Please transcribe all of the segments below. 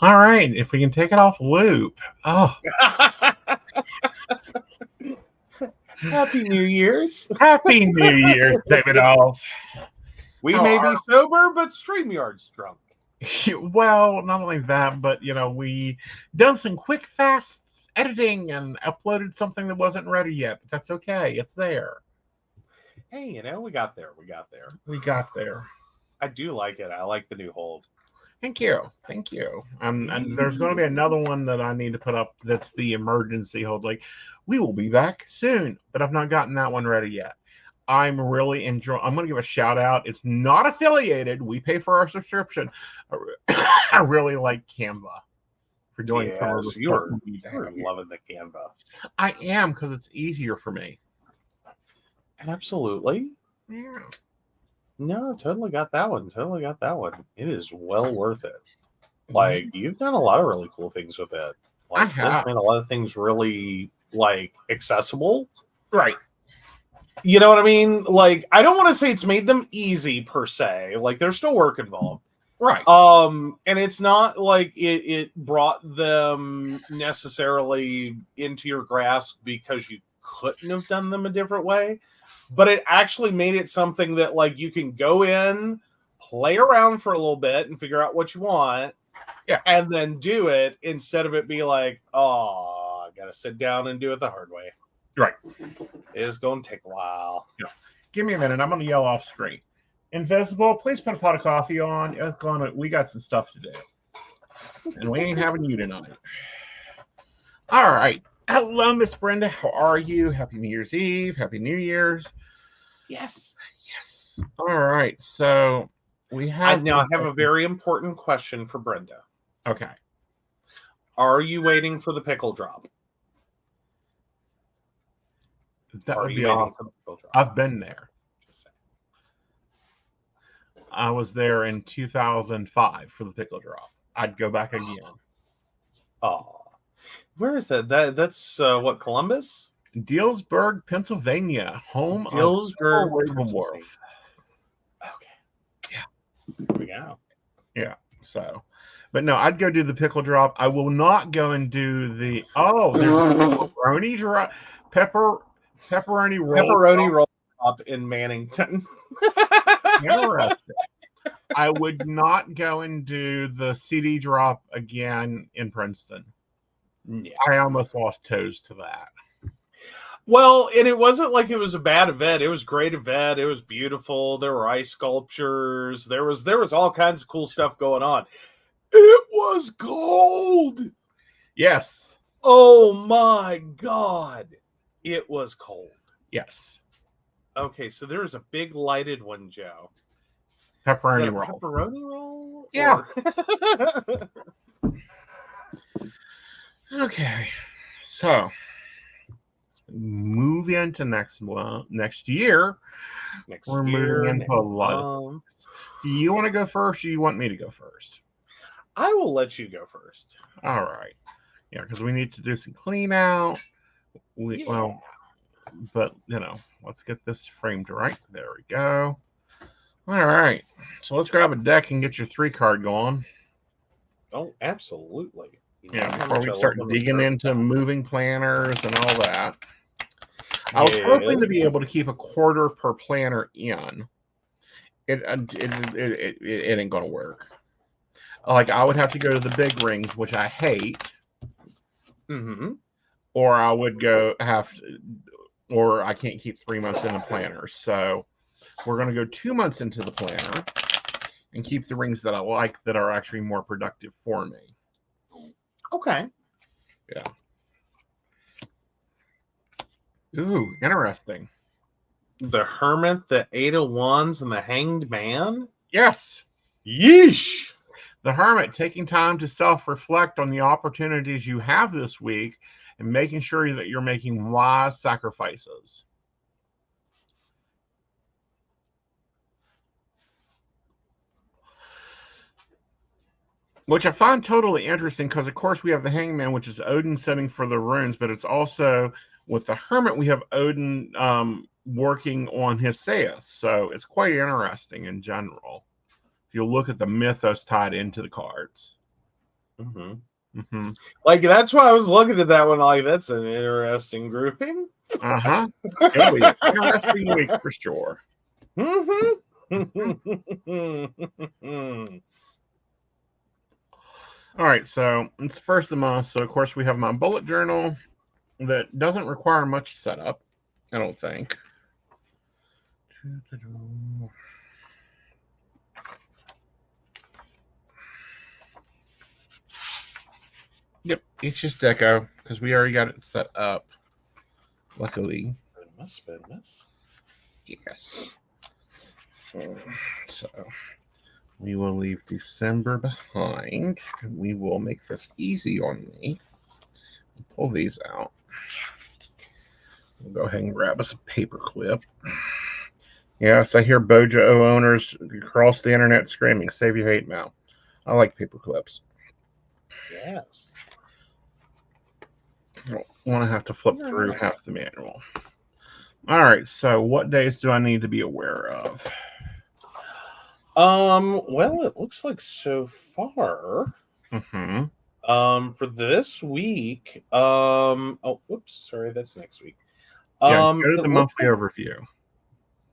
All right, if we can take it off loop. Oh, Happy New Year's. Happy New Year's, David Alls. We How may are be sober, but StreamYard's drunk. Well, not only that, but we done some quick, fast editing and uploaded something that wasn't ready yet. But that's okay. It's there. Hey, we got there. We got there. We got there. I do like it. I like the new hold. Thank you. Thank you. And there's going to be another one that I need to put up that's the emergency hold. Like, we will be back soon, but I've not gotten that one ready yet. I'm really enjoying. I'm going to give a shout out. It's not affiliated. We pay for our subscription. I really like Canva for doing some of the stuff. You're loving the Canva. I am, because it's easier for me. Absolutely. Yeah. No, totally got that one. Totally got that one. It is well worth it. Like, you've done a lot of really cool things with it. Like, I have made a lot of things really accessible. Right. You know what I mean? Like, I don't want to say it's made them easy per se. Like, there's still work involved. Right. And it's not like it brought them necessarily into your grasp because you couldn't have done them a different way. But it actually made it something that, like, you can go in, play around for a little bit and figure out what you want. Yeah. And then do it instead of it be like, oh, I got to sit down and do it the hard way. Right. It is going to take a while. Yeah. Give me a minute. I'm going to yell off screen. Invisible, please put a pot of coffee on. We got some stuff to do. And we ain't having you tonight. All right. Hello, Miss Brenda. How are you? Happy New Year's Eve. Happy New Year's. Yes. Yes. All right. So we have... I have a very important question for Brenda. Okay. Are you waiting for the pickle drop? That would be awesome. I've been there. I was there in 2005 for the pickle drop. I'd go back again. Oh, where is that? That's what, Columbus? Dillsburg, Pennsylvania, home Dillsburg, of Wolf. Okay. Yeah. There we go. Yeah. So, but no, I'd go do the pickle drop. I will not go and do the pepperoni drop. Pepperoni roll up in Mannington. Interesting. I would not go and do the CD drop again in Princeton. Yeah. I almost lost toes to that. Well, and it wasn't like it was a bad event. It was a great event. It was beautiful. There were ice sculptures. There was all kinds of cool stuff going on. It was cold. Yes. Oh my God. It was cold. Yes. Okay, so there was a big lighted one, Joe. Pepperoni roll. Pepperoni roll? Yeah. Okay. So move into next year. We're moving into a lot of things. Do you want to go first, or do you want me to go first? I will let you go first. All right. Yeah, because we need to do some clean out. Well, but let's get this framed right. There we go. All right. So let's grab a deck and get your 3-card going. Oh, absolutely. Yeah, before we start digging into moving planners and all that. I was hoping to be able to keep a quarter per planner in. It ain't gonna work. Like, I would have to go to the big rings, which I hate. Mm-hmm. Or I would or I can't keep 3 months in the planner. So we're going to go 2 months into the planner and keep the rings that I like that are actually more productive for me. Okay. Yeah. Ooh, interesting. The Hermit, the 8 of Wands, and the Hanged Man? Yes. Yeesh. The Hermit, taking time to self-reflect on the opportunities you have this week and making sure that you're making wise sacrifices. Which I find totally interesting because, of course, we have the Hangman, which is Odin setting for the runes, but it's also, with the Hermit, we have Odin working on his Seiya. So it's quite interesting in general. If you look at the mythos tied into the cards. Mm-hmm. Like, that's why I was looking at that one like, that's an interesting grouping. Uh-huh. It'll be an interesting week for sure. All right, so it's first of the month. So, of course, we have my bullet journal that doesn't require much setup, I don't think. Yep, it's just deco because we already got it set up. Luckily. Goodness. Yes. So we will leave December behind. We will make this easy on me. Pull these out. We'll go ahead and grab us a paper clip. Yes, I hear Bojo owners across the internet screaming, "Save your hate mail." I like paper clips. Yes. I don't want to have to flip through half the manual. All right, so what days do I need to be aware of? Well, it looks like so far. For this week, oh, whoops, sorry, that's next week. Yeah, go to the monthly overview.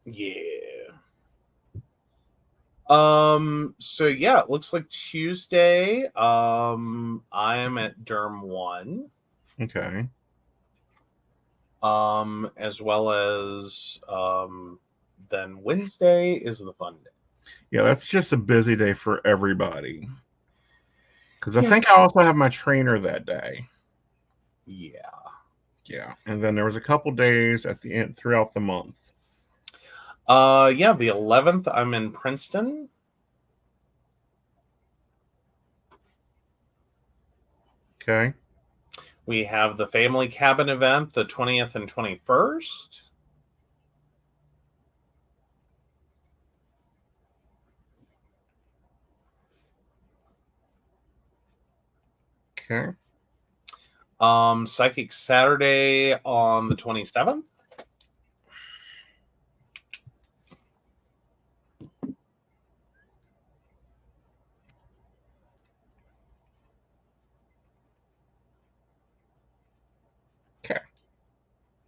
Yeah. So yeah, it looks like Tuesday, I am at Derm 1. Okay. As well as then Wednesday is the fun day. Yeah, that's just a busy day for everybody. Because I think I also have my trainer that day. Yeah. Yeah. And then there was a couple days at the end throughout the month. Yeah, the 11th, I'm in Princeton. Okay. We have the Family Cabin event, the 20th and 21st. Okay. Psychic Saturday on the 27th. Okay.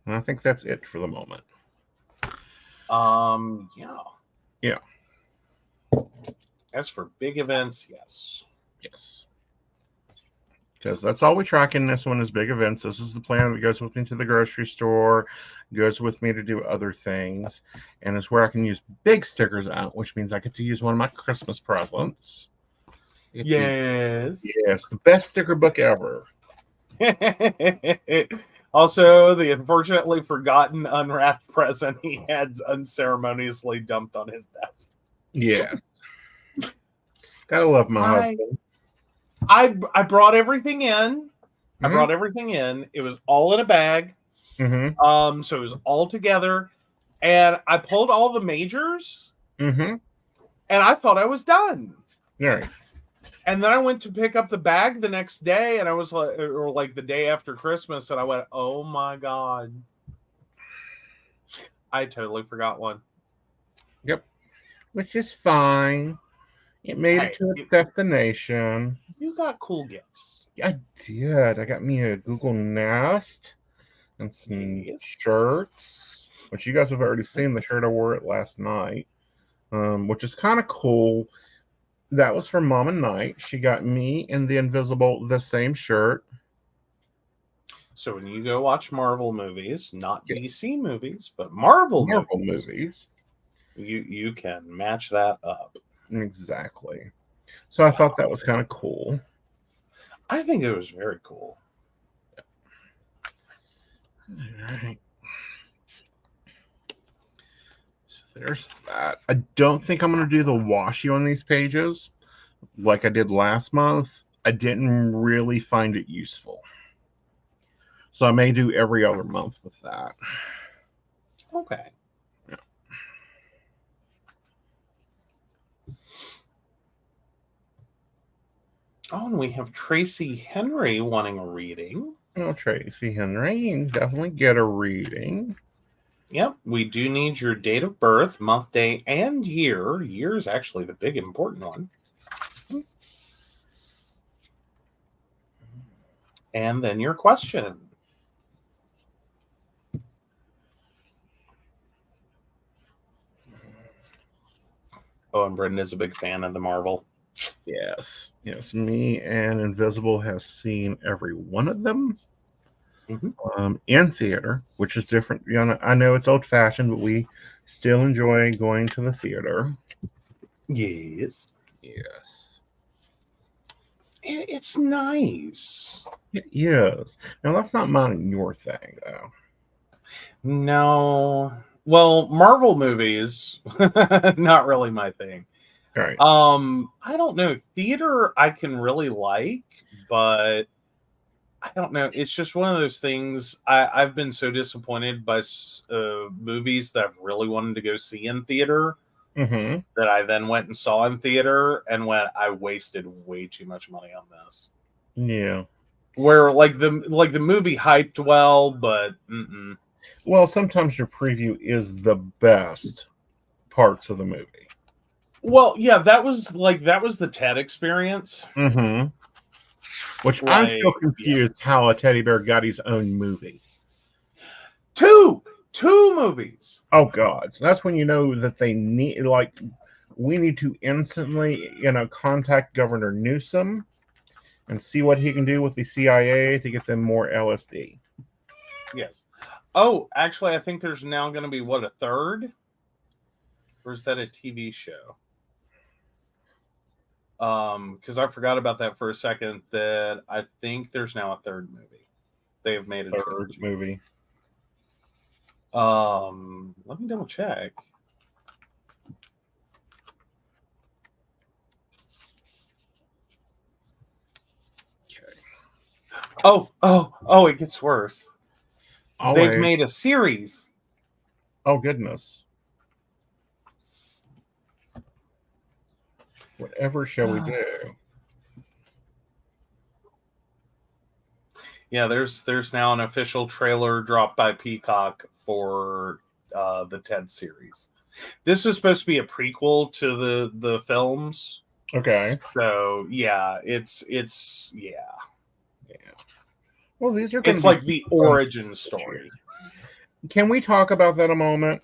And I think that's it for the moment. Yeah. Yeah. As for big events, yes. Yes. Because that's all we track in this one is big events. This is the plan that goes with me to the grocery store, goes with me to do other things, and it's where I can use big stickers out, which means I get to use one of my Christmas presents. Yes. Yes, the best sticker book ever. Also, the unfortunately forgotten unwrapped present he had unceremoniously dumped on his desk. Yes. Gotta love my husband. I brought everything in. I brought everything in. It was all in a bag. So it was all together. And I pulled all the majors. And I thought I was done. Right. And then I went to pick up the bag the next day, and I was like, or like the day after Christmas, and I went, "Oh my God. I totally forgot one." Yep. Which is fine. It made it to its destination. You got cool gifts. I did. I got me a Google Nest and some shirts, which you guys have already seen. The shirt I wore it last night, which is kind of cool. That was from Mom and Knight. She got me and the Invisible the same shirt. So when you go watch Marvel movies, not DC movies, but Marvel movies, you can match that up. Exactly. So I thought that was kind of cool. I think it was very cool. All right. So there's that. I don't think I'm going to do the washi on these pages like I did last month. I didn't really find it useful. So I may do every other month with that. Okay. Yeah. Oh, and we have Tracy Henry wanting a reading. Oh, Tracy Henry, you can definitely get a reading. Yep, we do need your date of birth, month, day, and year. Year is actually the big important one. And then your question. Oh, and Brendan is a big fan of the Marvel. Yes. Me and Invisible has seen every one of them in theater, which is different. I know it's old fashioned, but we still enjoy going to the theater. Yes. Yes. It's nice. It is. Now, that's not mine your thing, though. No. Well, Marvel movies, not really my thing. Right. I don't know. Theater I can really like, but I don't know. It's just one of those things. I've been so disappointed by movies that I've really wanted to go see in theater that I then went and saw in theater and went, I wasted way too much money on this. Yeah. Where like the movie hyped well, but well, sometimes your preview is the best parts of the movie. Well, yeah, that was the TED experience. Which I'm still confused how a teddy bear got his own movie. Two movies. Oh God! So that's when you know that they need, like, we need to instantly, contact Governor Newsom and see what he can do with the CIA to get them more LSD. Yes. Oh, actually, I think there's now going to be a third, or is that a TV show? Because I forgot about that for a second. That I think there's now a third movie. They have made a third movie. Let me double check. Okay. Oh! It gets worse. Always. They've made a series. Oh goodness! Whatever shall we do? Yeah, there's now an official trailer dropped by Peacock for the TED series. This is supposed to be a prequel to the films. Okay. So yeah, it's yeah. Well, these are. It's like the origin story. Can we talk about that a moment?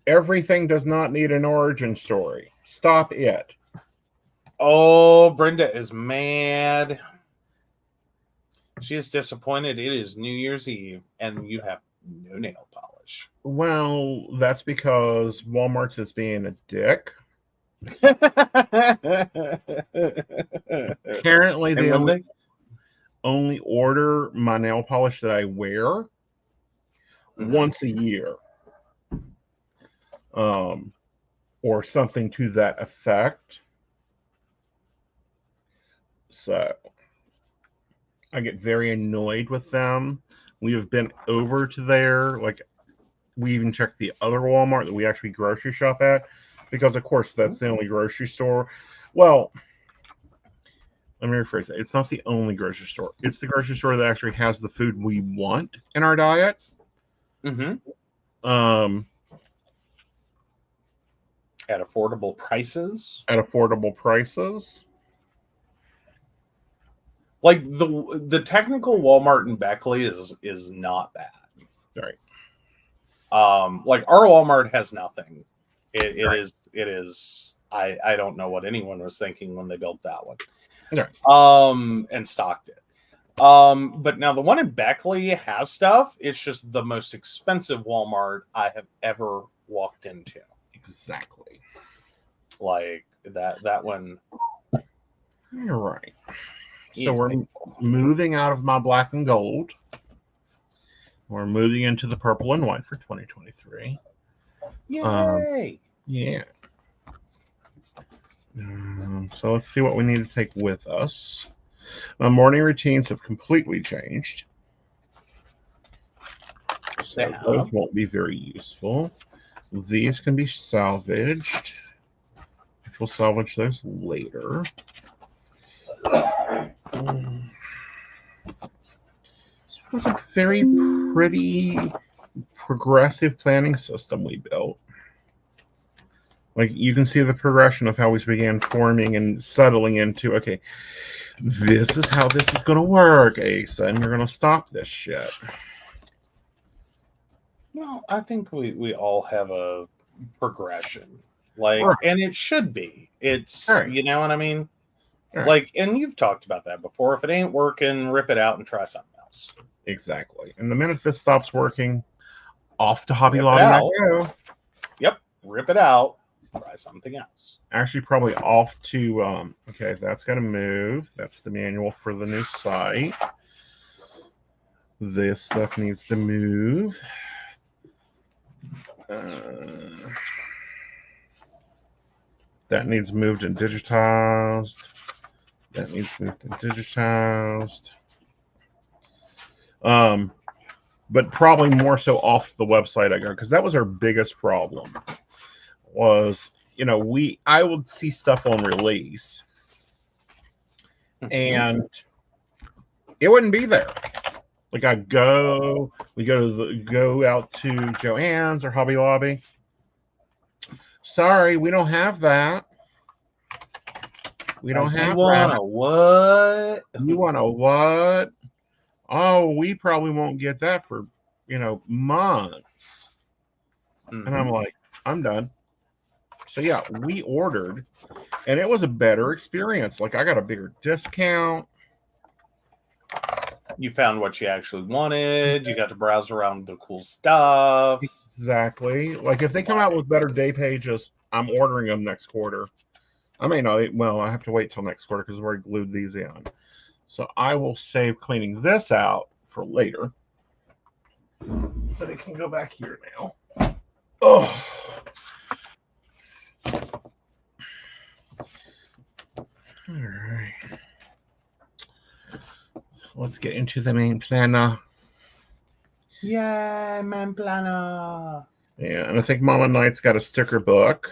Everything does not need an origin story. Stop it. Oh, Brenda is mad. She is disappointed. It is New Year's Eve, and you have no nail polish. Well, that's because Walmart's is being a dick. Apparently, they only order my nail polish that I wear once a year. Or something to that effect. So I get very annoyed with them. We have been over to there, like we even checked the other Walmart that we actually grocery shop at, because of course that's the only grocery store. Well, let me rephrase it. It's not the only grocery store. It's the grocery store that actually has the food we want in our diet. At affordable prices. Like the technical Walmart in Beckley is not bad. Right. Like our Walmart has nothing. It is. I don't know what anyone was thinking when they built that one. Right. And stocked it. But now the one in Beckley has stuff. It's just the most expensive Walmart I have ever walked into. Exactly. Like that one. You're right. So we're moving out of my black and gold. We're moving into the purple and white for 2023. Yay! Yeah. So let's see what we need to take with us. My morning routines have completely changed. So those won't be very useful. These can be salvaged. Which we'll salvage those later. This was a very pretty progressive planning system we built. Like you can see the progression of how we began forming and settling into, okay, This is how this is going to work, Aeson. You're going to stop this shit. Well, I think we all have a progression. Like, Right. and it should be. It's, Right. you know what I mean? Right. Like, and you've talked about that before. If it ain't working, rip it out and try something else. Exactly. And the minute this stops working, off to Hobby Rip it Lobby I out. go. Yep, rip it out. Try something else. Actually, probably off to, okay, that's got to move. That's the manual for the new site. This stuff needs to move. That needs moved and digitized. That needs moved and digitized. But probably more so off the website I go, because that was our biggest problem. Was, you know, I would see stuff on release, and it wouldn't be there. Like we go out to Joann's or Hobby Lobby. Sorry, we don't have that. We don't have you want that. a what? You want a what? Oh, we probably won't get that for, months. And I'm like, I'm done. So yeah, we ordered, and it was a better experience. Like, I got a bigger discount. You found what you actually wanted. You got to browse around the cool stuff. Exactly. Like, if they come out with better day pages, I'm ordering them next quarter. I may not. Well, I have to wait till next quarter because I've already glued these in. So I will save cleaning this out for later. But it can go back here now. Oh. All right. Let's get into the main planner. Yeah, main planner. Yeah, and I think Mama Knight's got a sticker book.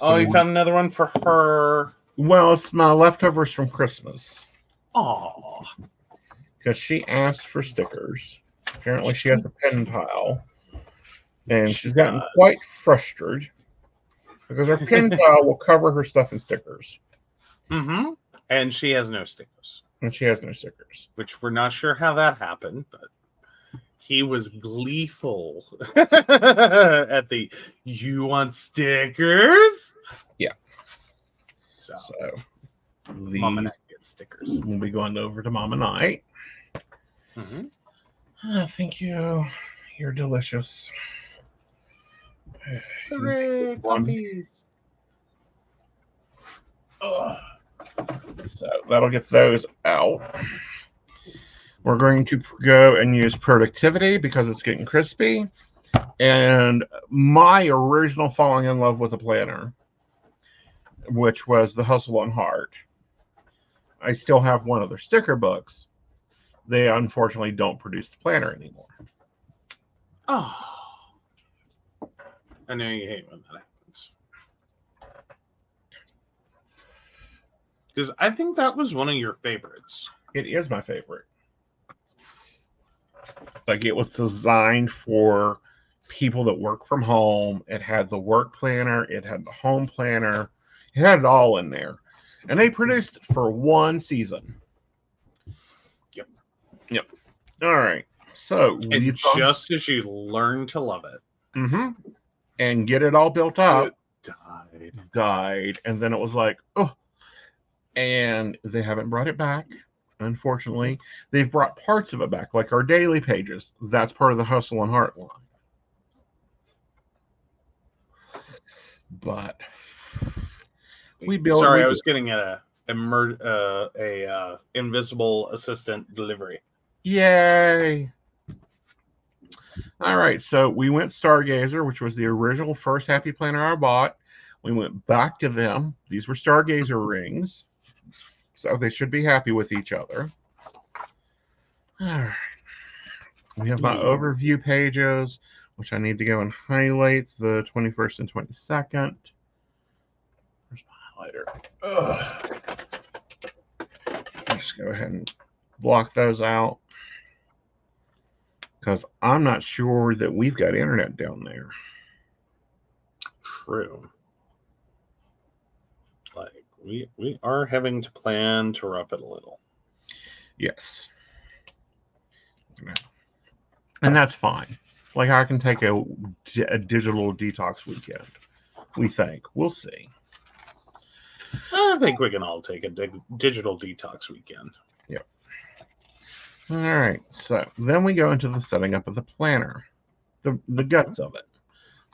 Oh, you found another one for her. Well, it's my leftovers from Christmas. Oh. Because she asked for stickers. Apparently she has a pen pile. And she's gotten quite frustrated because her pen pile will cover her stuff in stickers. Mm-hmm. And she has no stickers. Which we're not sure how that happened, but he was gleeful at the, you want stickers? Yeah. So Mama Knight gets stickers. We'll be going over to Mama Knight. Mm-hmm. Oh, thank you. You're delicious. Hooray, puppies. So that'll get those out. We're going to go and use productivity because it's getting crispy. And my original falling in love with a planner, which was the Hustle and Heart. I still have one of their sticker books. They unfortunately don't produce the planner anymore. Oh. I know you hate when that happens. Because I think that was one of your favorites. It is my favorite. Like, it was designed for people that work from home. It had the work planner. It had the home planner. It had it all in there. And they produced it for one season. Yep. All right. So, and just as you learn to love it. Mm-hmm. And get it all built up. It died. And then it was like, oh. And they haven't brought it back. Unfortunately, they've brought parts of it back, like our daily pages. That's part of the Hustle and Heart line. But we built. Sorry, I was getting a invisible assistant delivery. Yay! All right, so we went Stargazer, which was the original first Happy Planner I bought. We went back to them. These were Stargazer rings. So they should be happy with each other. All right. We have my overview pages, which I need to go and highlight the 21st and 22nd. Where's my highlighter? Let's go ahead and block those out. Because I'm not sure that we've got internet down there. True. Like, we are having to plan to rough it a little. Yes. And that's fine. Like, I can take a digital detox weekend. We think. We'll see. I think we can all take a digital detox weekend. Yep. All right. So then we go into the setting up of the planner, the guts of it.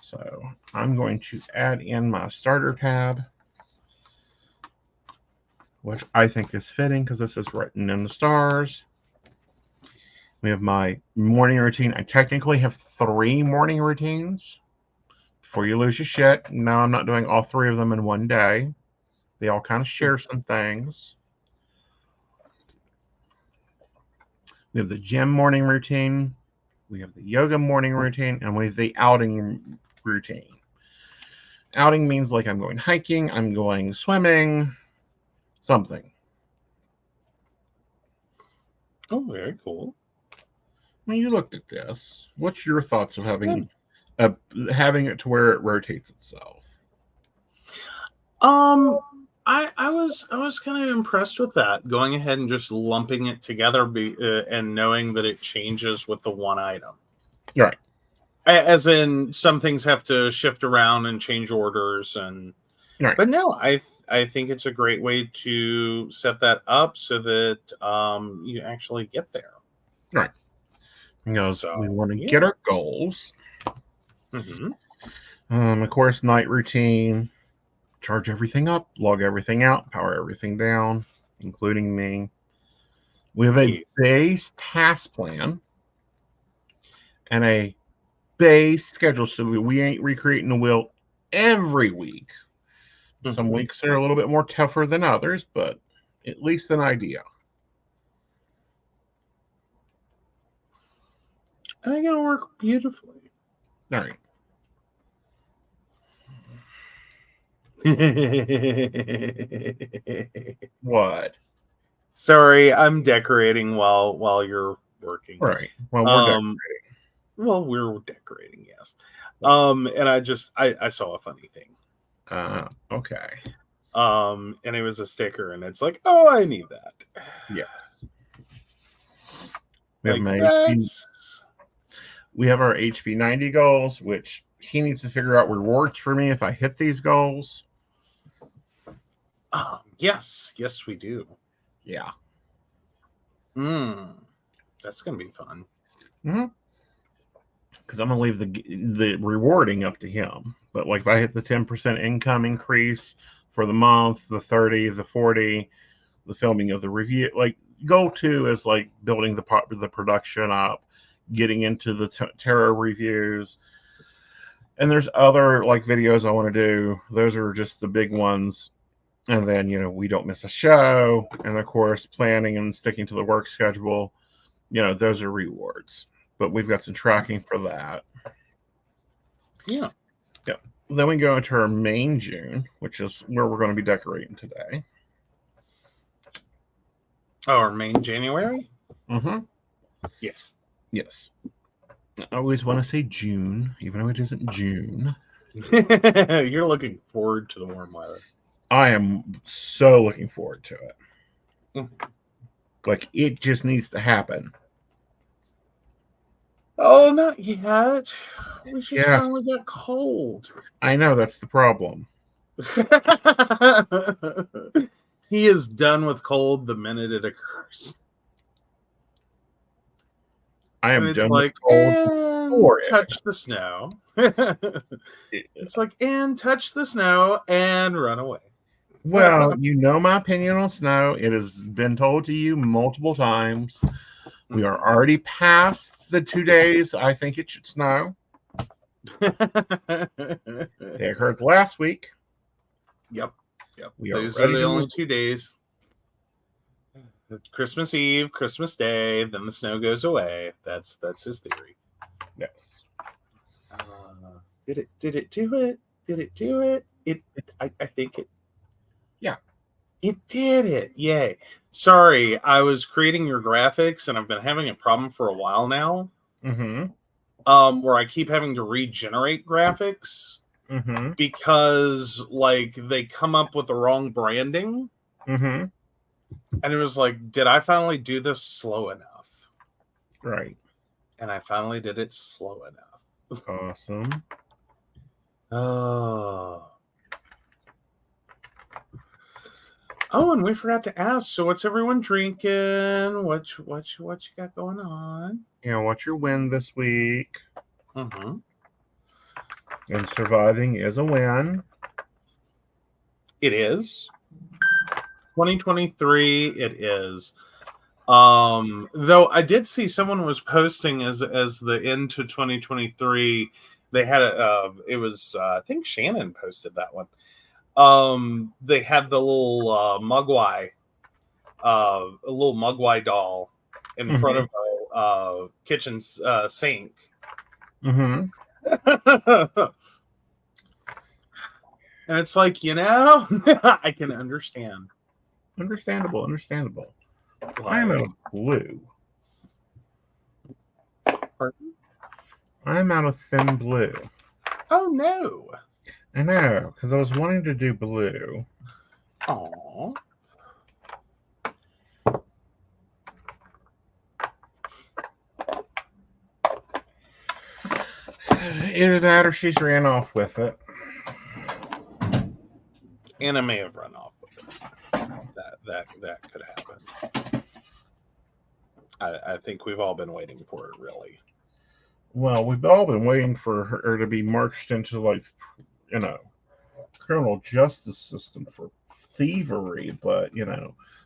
So I'm going to add in my starter tab, which I think is fitting because this is written in the stars. We have my morning routine. I technically have 3 morning routines. Before you lose your shit, no, I'm not doing all 3 of them in one day. They all kind of share some things. We have the gym morning routine. We have the yoga morning routine, and we have the outing routine. Outing means like I'm going hiking, I'm going swimming, something. Oh, very cool. When you looked at this, what's your thoughts of having it to where it rotates itself? I was kind of impressed with that, going ahead and just lumping it together, and knowing that it changes with the one item. Right. As in, some things have to shift around and change orders, and right. But no, I think it's a great way to set that up so that you actually get there. Right. Because we want to get our goals. Mm-hmm. Of course, night routine. Charge everything up, log everything out, power everything down, including me. We have a base task plan and a base schedule, so we ain't recreating the wheel every week. Mm-hmm. Some weeks are a little bit more tougher than others, but at least an idea. I think it'll work beautifully. All right. What? Sorry, I'm decorating while you're working. Right. Well, we're decorating. Well, we're decorating, yes. And I saw a funny thing. Okay. And it was a sticker, and it's like, oh, I need that. Yes. We have our HP 90 goals, which he needs to figure out rewards for me if I hit these goals. Yes, we do. Yeah. That's gonna be fun. Mm-hmm. Because I'm gonna leave the rewarding up to him. But like, if I hit the 10% income increase for the month, the 30, the 40, the filming of the review, like goal 2 is like building the production up, getting into the tarot reviews. And there's other like videos I want to do. Those are just the big ones. And then, we don't miss a show. And of course, planning and sticking to the work schedule, those are rewards. But we've got some tracking for that. Yeah. Yeah. Then we go into our main June, which is where we're going to be decorating today. Oh, our main January? Mm-hmm. Yes. Yes. I always want to say June, even though it isn't June. You're looking forward to the warm weather. I am so looking forward to it. Like, it just needs to happen. Oh, not yet. We just finally got cold. I know, that's the problem. He is done with cold the minute it occurs. I am and done with cold. And touch the snow. It's like, and touch the snow and run away. Well, my opinion on snow. It has been told to you multiple times. We are already past the 2 days I think it should snow. They occurred last week. Yep. Those are the only 2 days. Christmas Eve, Christmas Day, then the snow goes away. That's his theory. Yes. Did it do it? Did it do it? I think it. Yeah. It did it. Yay. Sorry, I was creating your graphics and I've been having a problem for a while now. Mm-hmm. Where I keep having to regenerate graphics. Mm-hmm. because like they come up with the wrong branding. Mm-hmm. And it was like, did I finally do this slow enough? Right. And I finally did it slow enough. Awesome. Oh. Oh, and we forgot to ask. So, what's everyone drinking? What you got going on? What's your win this week? Mm-hmm. And surviving is a win. It is 2023. It is. Though I did see someone was posting as the end to 2023. They had it was I think Shannon posted that one. They had the little Mugwai, a little Mugwai doll in front of a kitchen sink. Mm-hmm. And it's like, I can understand. Understandable. Like, I'm out of blue. pardon? I'm out of thin blue. Oh no. I know, because I was wanting to do blue. Aww. Either that or she's ran off with it. And I may have run off with it. That could happen. I think we've all been waiting for it, really. Well, we've all been waiting for her to be marched into, like, criminal justice system for thievery, but,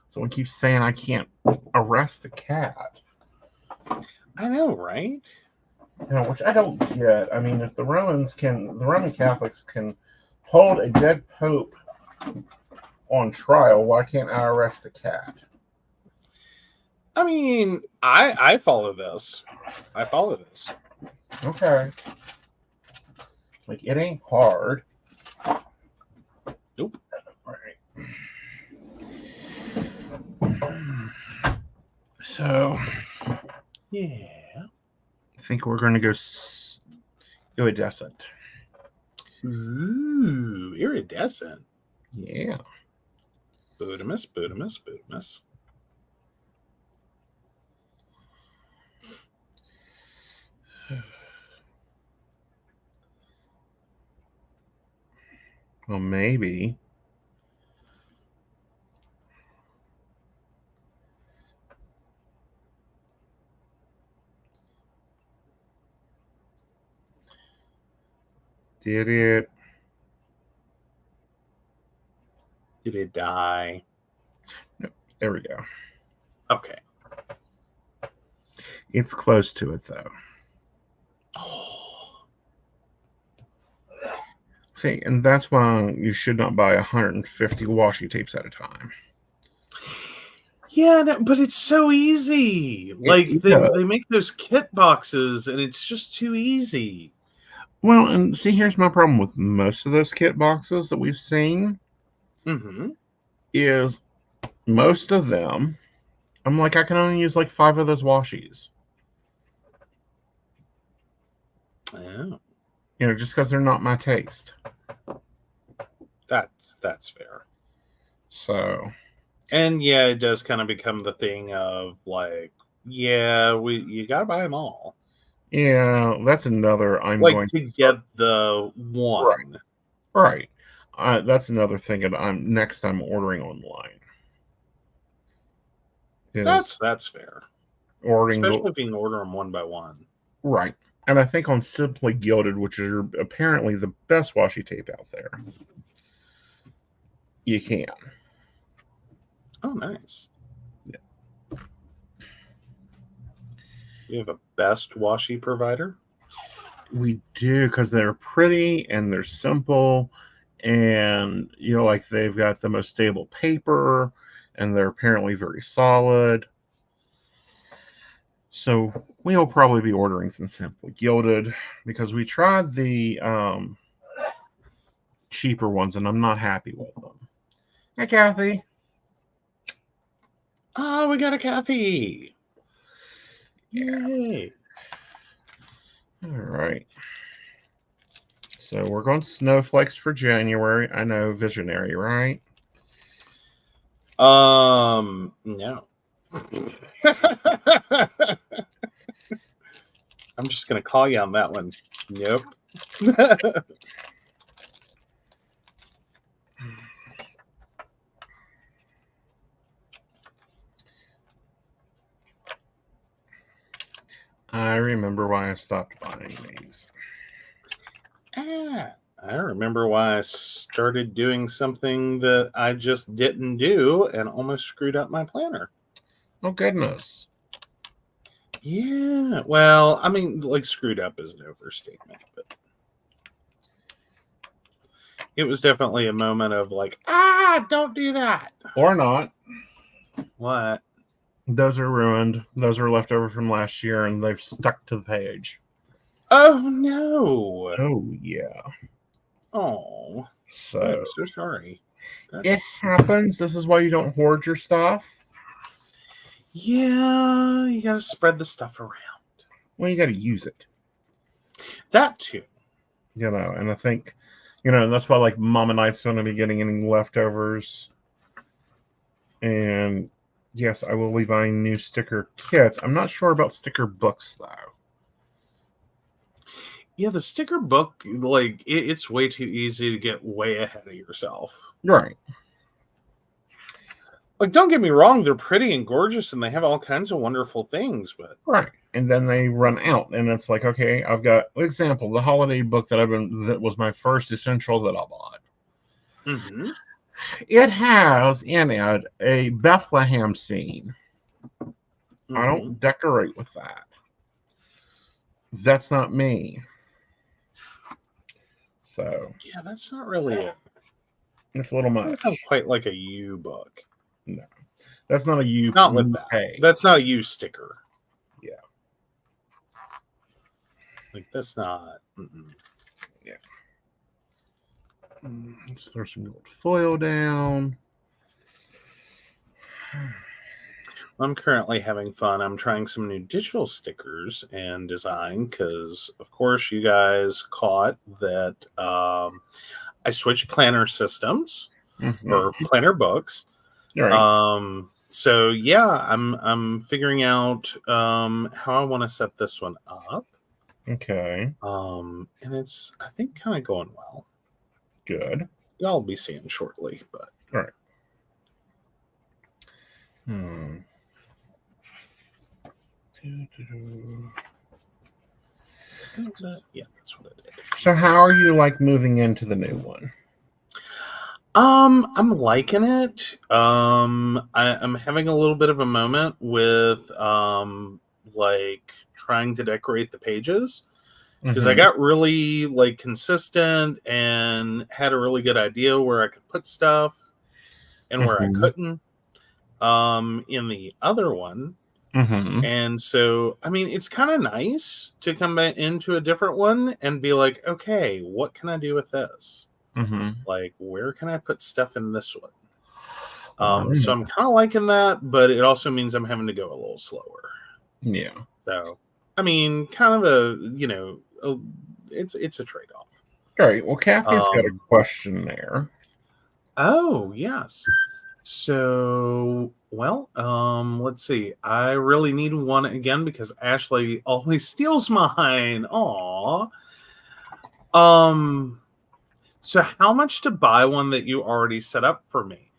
someone keeps saying I can't arrest a cat. I know, right? Which I don't get. I mean, if the Roman Catholics can hold a dead pope on trial, why can't I arrest a cat? I mean, I follow this. Okay. Like, it ain't hard. Nope. Right. So, Yeah. I think we're going to go iridescent. Ooh, iridescent. Yeah. Bootimus. Well, maybe. Did it? Did it die? No, there we go. Okay. It's close to it, though. Oh. See, and that's why you should not buy 150 washi tapes at a time. Yeah, no, but it's so easy. Like they make those kit boxes, and it's just too easy. Well, and see, here's my problem with most of those kit boxes that we've seen. Mm-hmm. Is most of them, I'm like, I can only use like 5 of those washies. Oh. Just because they're not my taste. That's fair. So. And yeah, it does kind of become the thing of like, yeah, you gotta buy them all. Yeah, that's another. I'm like going to get the one. Right. That's another thing that I'm ordering online. That's fair. Especially if you can order them one by one. Right. And I think on Simply Gilded, which is apparently the best washi tape out there, you can. Oh, nice. Yeah. You have a best washi provider? We do, because they're pretty and they're simple, and like they've got the most stable paper, and they're apparently very solid. So we'll probably be ordering some Simply Gilded, because we tried the cheaper ones and I'm not happy with them. Hey, Kathy. Oh, we got a Kathy. Yeah. Yay. All right. So we're going snowflakes for January. I know, visionary, right? No. I'm just gonna call you on that one. Nope. I remember why I stopped buying these. I remember why I started doing something that I just didn't do and almost screwed up my planner. Oh, goodness. Yeah. Well, I mean, like, screwed up is an overstatement, but it was definitely a moment of like, don't do that. Or not. What? Those are ruined. Those are left over from last year, and they've stuck to the page. Oh, no. Oh, yeah. Oh, So I'm so sorry. it happens. This is why you don't hoard your stuff. Yeah, you gotta spread the stuff around. Well, you got to use it. That too. You know, and I think, you know, that's why, like, Mama Knight's going to be getting any leftovers. And yes, I will be buying new sticker kits. I'm not sure about sticker books, though. Yeah, the sticker book, like, it's way too easy to get way ahead of yourself. Right. Like, don't get me wrong, they're pretty and gorgeous and they have all kinds of wonderful things, but Right. And then they run out, and it's like, okay, I've got, example, the holiday book that was my first essential that I bought. mm-hmm. It has in it a Bethlehem scene. Mm-hmm. I don't decorate with that. That's not me. So yeah, that's not really it. It's a little much. It's not quite like a U book. No, that's not a U. Not with that. Pay. That's not a U sticker. Yeah. Like, that's not. Mm-mm. Yeah. Let's throw some gold foil down. I'm currently having fun. I'm trying some new digital stickers and design because, of course, you guys caught that I switched planner systems or planner books. Right. So yeah, I'm figuring out how I want to set this one up. Okay. And it's, I think, kind of going well. Good. Y'all be seeing shortly, but all right. Yeah, that's what it did. So how are you like moving into the new one? I'm liking it. I'm having a little bit of a moment with like trying to decorate the pages because I got really like consistent and had a really good idea where I could put stuff and where I couldn't in the other one. And so, I mean, it's kind of nice to come back into a different one and be like, okay, what can I do with this? Like, where can I put stuff in this one? So I'm kind of liking that, but it also means I'm having to go a little slower. Yeah. So, I mean, kind of a, you know, it's a trade-off. All right. Well, Kathy's got a question there. Oh, yes. So, well, let's see. I really need one again because Ashley always steals mine. Aw. So how much to buy one that you already set up for me?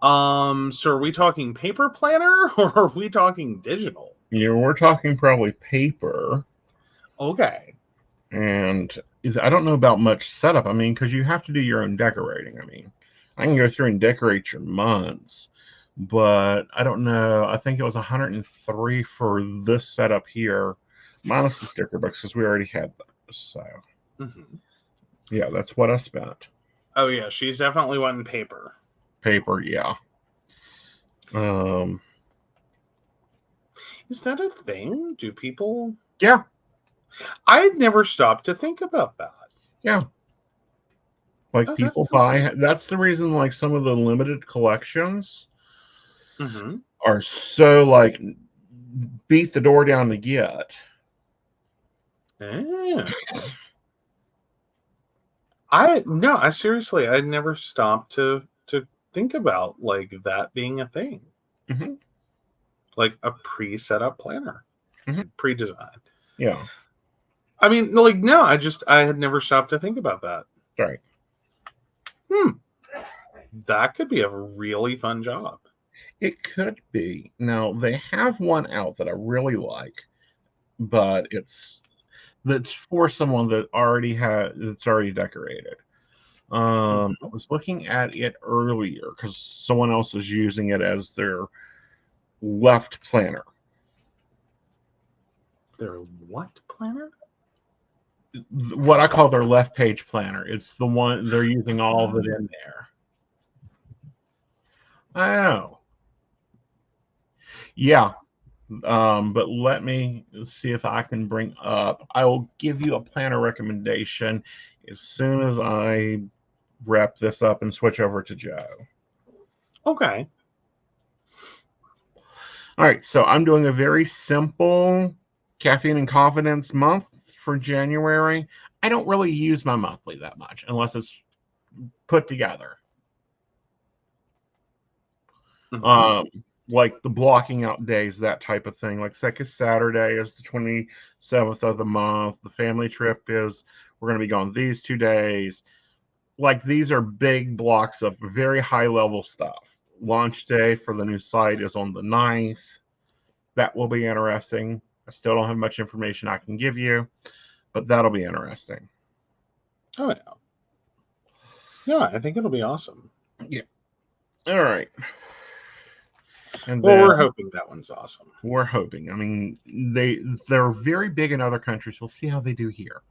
So are we talking paper planner or are we talking digital? You know, we're talking probably paper. Okay. And I don't know about much setup. I mean, because you have to do your own decorating. I mean, I can go through and decorate your months, but I don't know. I think it was 103 for this setup here, minus the sticker books because we already had those. So, yeah, that's what I spent. Oh yeah, she's definitely wanting paper. Paper, yeah. Is that a thing? Do people? Yeah. I had never stopped to think about that. Yeah. Like people buy. That's the reason. Like some of the limited collections are so like beat the door down to get. Yeah. I seriously, I never stopped to think about like that being a thing, Mm-hmm. like a pre-set up planner, Mm-hmm. pre-designed. Yeah. I mean, like, no, I had never stopped to think about that. Right. That could be a really fun job. It could be. Now they have one out that I really like, but that's for someone that that's already decorated. I was looking at it earlier because someone else is using it as their left planner. Their what planner? What I call their left page planner. It's the one they're using all of it in there. I know. Yeah. But let me see if I can bring up. I will give you a planner recommendation as soon as I wrap this up and switch over to Joe. Okay. All right, so I'm doing a very simple caffeine and confidence month for January. I don't really use my monthly that much unless it's put together. Like the blocking out days, that type of thing. Like second Saturday is the 27th of the month. The family trip is we're going to be gone these 2 days. Like these are big blocks of very high level stuff. Launch day for the new site is on the 9th. That will be interesting. I still don't have much information I can give you, but that'll be interesting. Oh yeah. No, I think it'll be awesome. Yeah. All right. And well, then we're hoping that one's awesome. we're hoping. I mean, they're very big in other countries. We'll see how they do here.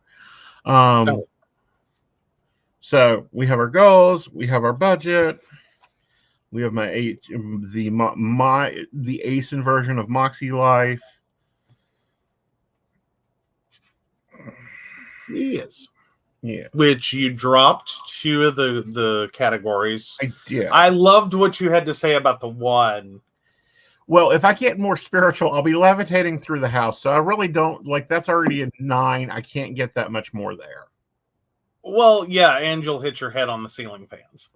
So we have our goals, we have our budget, we have the Aeson version of Moxie Life. Yes. Yeah. Which you dropped 2 of the categories. I did. I loved what you had to say about the one. Well, if I get more spiritual, I'll be levitating through the house. So I really don't like that's already a 9. I can't get that much more there. Well, yeah, and you'll hit your head on the ceiling fans.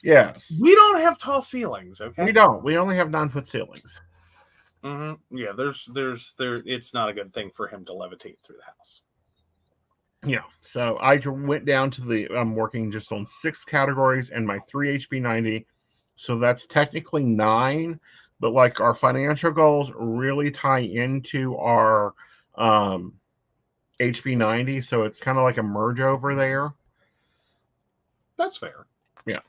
Yes. We don't have tall ceilings, okay? We don't. We only have 9-foot ceilings. Mm-hmm. Yeah, it's not a good thing for him to levitate through the house. Yeah. So I went down to I'm working just on 6 categories and my 3 HB90. So that's technically 9, but like our financial goals really tie into our HB90. So it's kind of like a merge over there. That's fair. Yeah.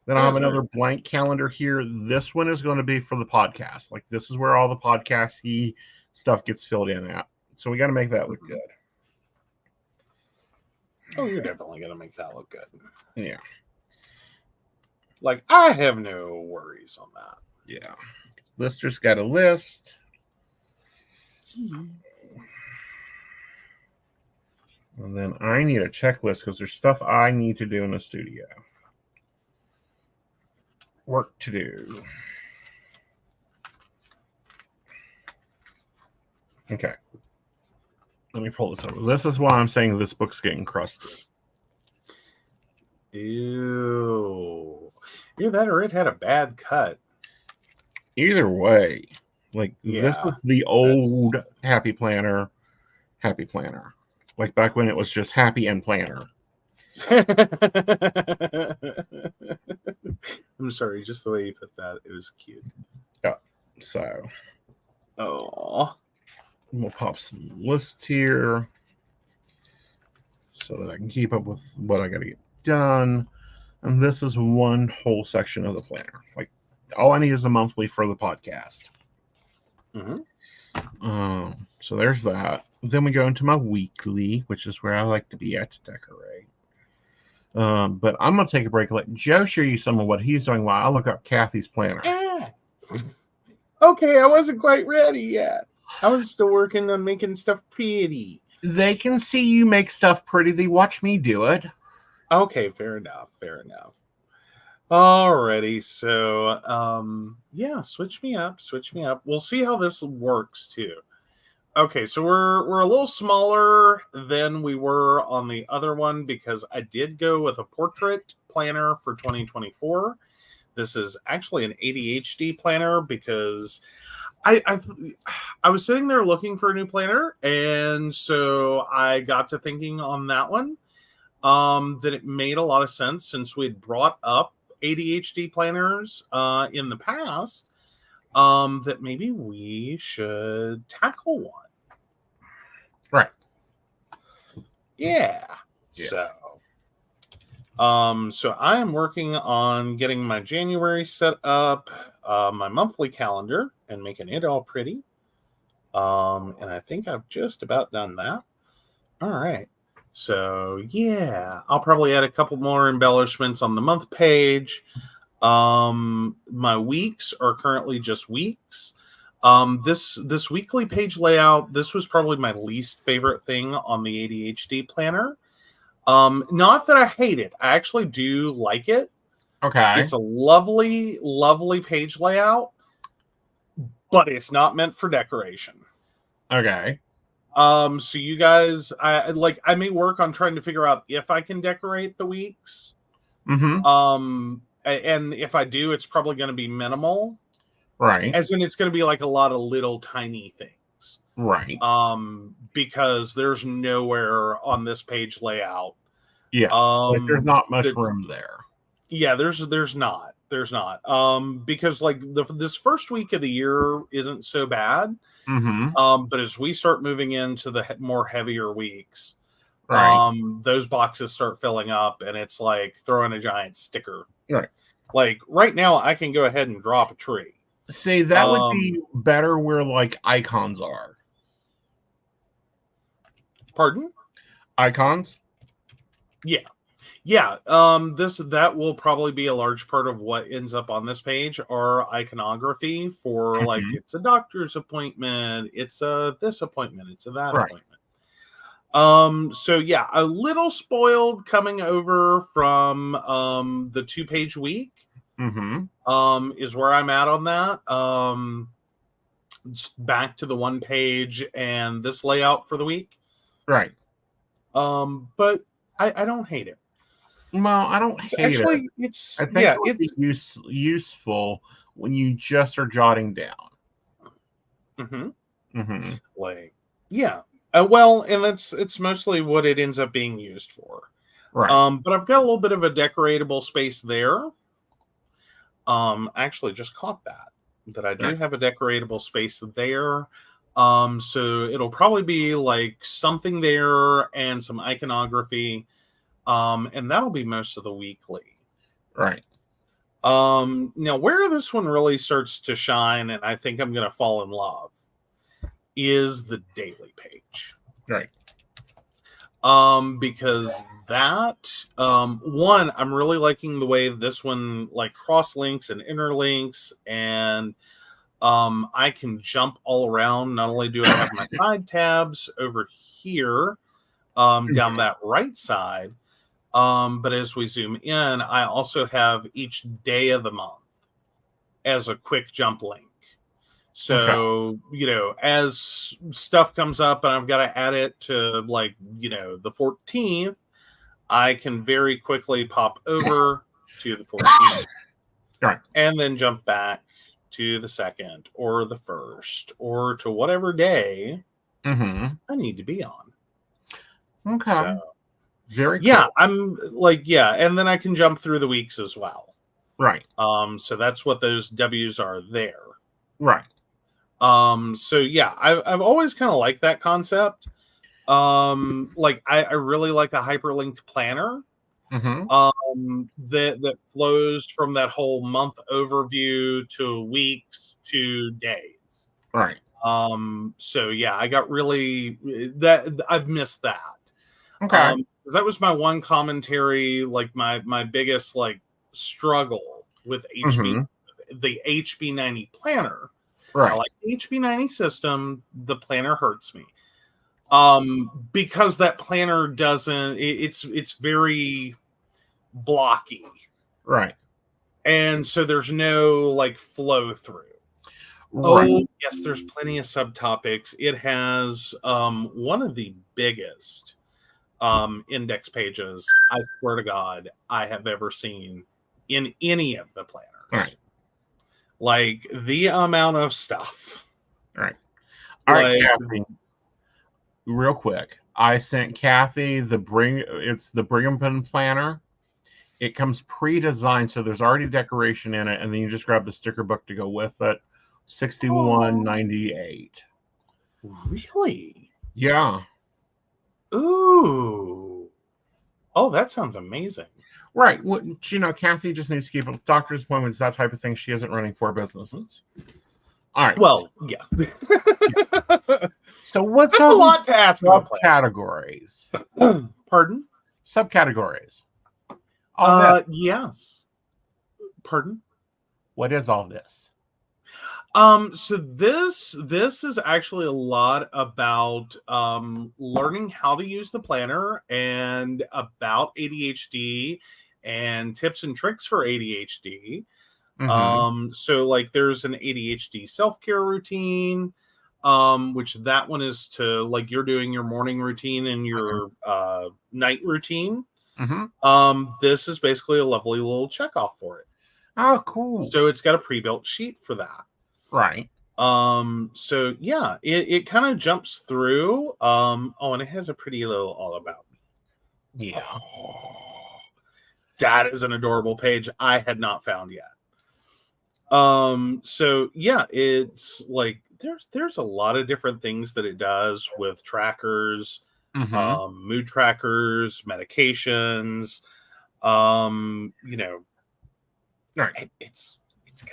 Then I have another blank calendar here. This one is going to be for the podcast. Like this is where all the podcasty stuff gets filled in at. So we got to make that look good. Oh, you're definitely going to make that look good. Yeah. Like, I have no worries on that. Yeah. Lister's got a list. And then I need a checklist because there's stuff I need to do in the studio. Work to do. Okay. Let me pull this over. This is why I'm saying this book's getting crusty. Ew. Either that or it had a bad cut. Either way, like this is the old Happy Planner. Like back when it was just Happy and Planner. I'm sorry, just the way you put that, it was cute. Yeah. So. Oh. We'll pop some lists here so that I can keep up with what I got to get done. And this is one whole section of the planner. Like all I need is a monthly for the podcast. So there's that. Then we go into my weekly, which is where I like to be at to decorate. But I'm going to take a break and let Joe show you some of what he's doing while I look up Kathy's planner. Okay, I wasn't quite ready yet. I was still working on making stuff pretty. They can see you make stuff pretty. They watch me do it. Okay, fair enough. Alrighty, so yeah, switch me up. We'll see how this works too. Okay, so we're a little smaller than we were on the other one because I did go with a portrait planner for 2024. This is actually an ADHD planner because I was sitting there looking for a new planner, and so I got to thinking on that one that it made a lot of sense since we had brought up ADHD planners in the past, that maybe we should tackle one. Right. Yeah. Yeah. So I am working on getting my January set up, my monthly calendar, and making it all pretty. And I think I've just about done that. All right. So yeah, I'll probably add a couple more embellishments on the month page. My weeks are currently just weeks. This weekly page layout, this was probably my least favorite thing on the ADHD planner. Not that I hate it. I actually do like it. Okay. It's a lovely, lovely page layout, but it's not meant for decoration. Okay. So you guys, I may work on trying to figure out if I can decorate the weeks. Mm-hmm. And if I do, it's probably going to be minimal. Right. As in, it's going to be like a lot of little tiny things. Right. Because there's nowhere on this page layout. Yeah. Like there's not much room there. Yeah, there's not. Because like this first week of the year isn't so bad. Mm-hmm. But as we start moving into the more heavier weeks, Right. those boxes start filling up, and it's like throwing a giant sticker. Right. Like right now, I can go ahead and drop a tree. See, that would be better where like icons are. Pardon? Icons? Yeah. That will probably be a large part of what ends up on this page are iconography for like it's a doctor's appointment, it's a this appointment, it's a that appointment. So yeah, a little spoiled coming over from the 2-page week. Is where I'm at on that. Back to the 1 page and this layout for the week. Right. But I don't hate it. Well, I don't hate it. It's I think it would be useful when you just are jotting down. Like, yeah. Well, and it's mostly what it ends up being used for. Right. But I've got a little bit of a decoratable space there. I actually just caught that I do have a decoratable space there. So it'll probably be like something there and some iconography. And that'll be most of the weekly. Right. Now where this one really starts to shine, and I think I'm going to fall in love, is the daily page. Right. Because that, one, I'm really liking the way this one like cross links and interlinks, and I can jump all around. Not only do I have my side tabs over here, down that right side, but as we zoom in, I also have each day of the month as a quick jump link. So, as stuff comes up and I've got to add it to like, the 14th, I can very quickly pop over to the 14th. Right. And then jump back to the 2nd or the 1st or to whatever day I need to be on. Okay. So, very cool. Yeah, I'm like, and then I can jump through the weeks as well. Right. So that's what those W's are there. Right. So yeah, I've always kind of liked that concept. Like I really like a hyperlinked planner. That flows from that whole month overview to weeks to days. Right. So yeah, I got really that I've missed that. Okay. That was my one commentary, like my biggest like struggle with the HB90 planner. Right. I like the HB90 system. The planner hurts me. Because that planner doesn't, it's very blocky. Right. And so there's no like flow through. Right. Oh, yes, there's plenty of subtopics. It has one of the biggest index pages, I swear to God, I have ever seen in any of the planners. All right. Like the amount of stuff. All right. All right, Like, Kathy. Real quick, I sent Kathy it's the Brigham planner. It comes pre-designed, so there's already decoration in it, and then you just grab the sticker book to go with it. $61.98. really? Yeah. Ooh. Oh, that sounds amazing. Right. Well, Kathy just needs to keep up doctor's appointments, that type of thing. She isn't running 4 businesses. All right. Well, yeah. So what's That's a lot to ask of a planner. Categories? Pardon? Subcategories. All this. Yes. Pardon? What is all this? So this is actually a lot about learning how to use the planner and about ADHD and tips and tricks for ADHD. So like there's an ADHD self-care routine, which that one is to like you're doing your morning routine and your night routine. This is basically a lovely little checkoff for it. Oh, cool. So it's got a pre-built sheet for that. Right. So yeah, it kind of jumps through. Oh, and it has a pretty little all about me. Yeah. Oh, that is an adorable page I had not found yet. So yeah, it's like there's a lot of different things that it does with trackers, mood trackers, medications, right. It's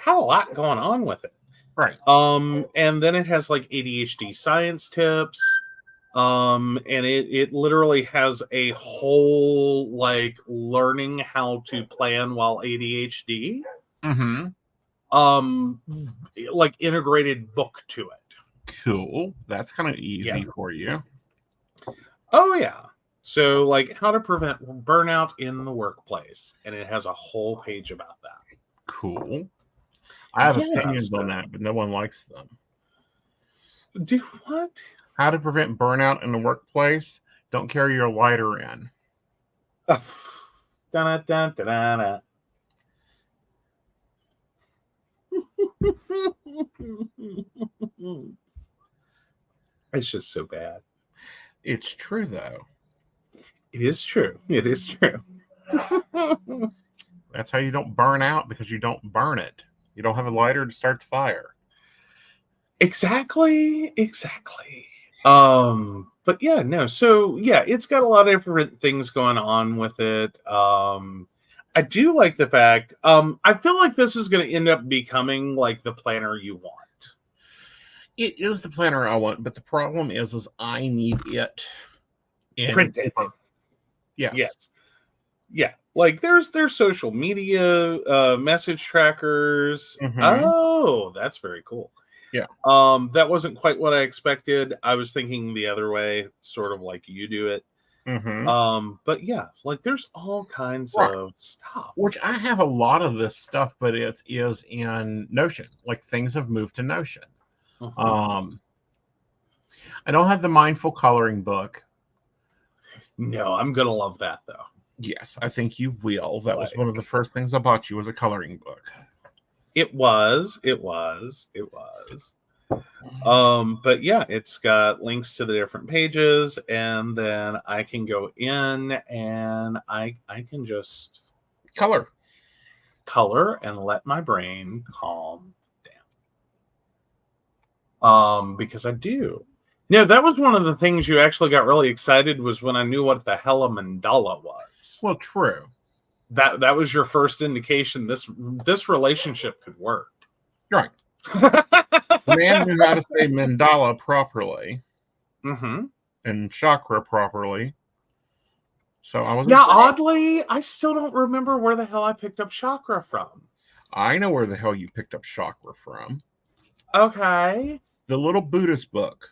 got a lot going on with it. Right. And then it has like ADHD science tips. And it literally has a whole like learning how to plan while ADHD. Like integrated book to it. Cool. That's kind of easy for you. Oh yeah. So like how to prevent burnout in the workplace. And it has a whole page about that. Cool. I have opinions on that, but no one likes them. Do what? How to prevent burnout in the workplace. Don't carry your lighter in. Da-da-da-da-da-da. It's just so bad. It's true, though. It is true. It is true. That's how you don't burn out, because you don't burn it. You don't have a lighter to start the fire. Exactly. But yeah, no. So yeah, it's got a lot of different things going on with it. I do like the fact. I feel like this is going to end up becoming like the planner you want. It is the planner I want, but the problem is I need it printed. Yes. Yeah. Like there's social media message trackers. Oh, that's very cool. Yeah. That wasn't quite what I expected. I was thinking the other way, sort of like you do it. But yeah, like there's all kinds of stuff. Which I have a lot of this stuff, but it is in Notion. Like things have moved to Notion. I don't have the mindful coloring book. No, I'm gonna love that though. Yes, I think you will. That was one of the first things I bought you, was a coloring book. It was. But yeah, it's got links to the different pages, and then I can go in and I can just color and let my brain calm down. Because I do. Yeah, that was one of the things you actually got really excited was when I knew what the hell a mandala was. Well, true. That was your first indication this relationship could work. Right. The man knew how to say mandala properly. And chakra properly. So I was oddly, I still don't remember where the hell I picked up chakra from. I know where the hell you picked up chakra from. Okay. The little Buddhist book.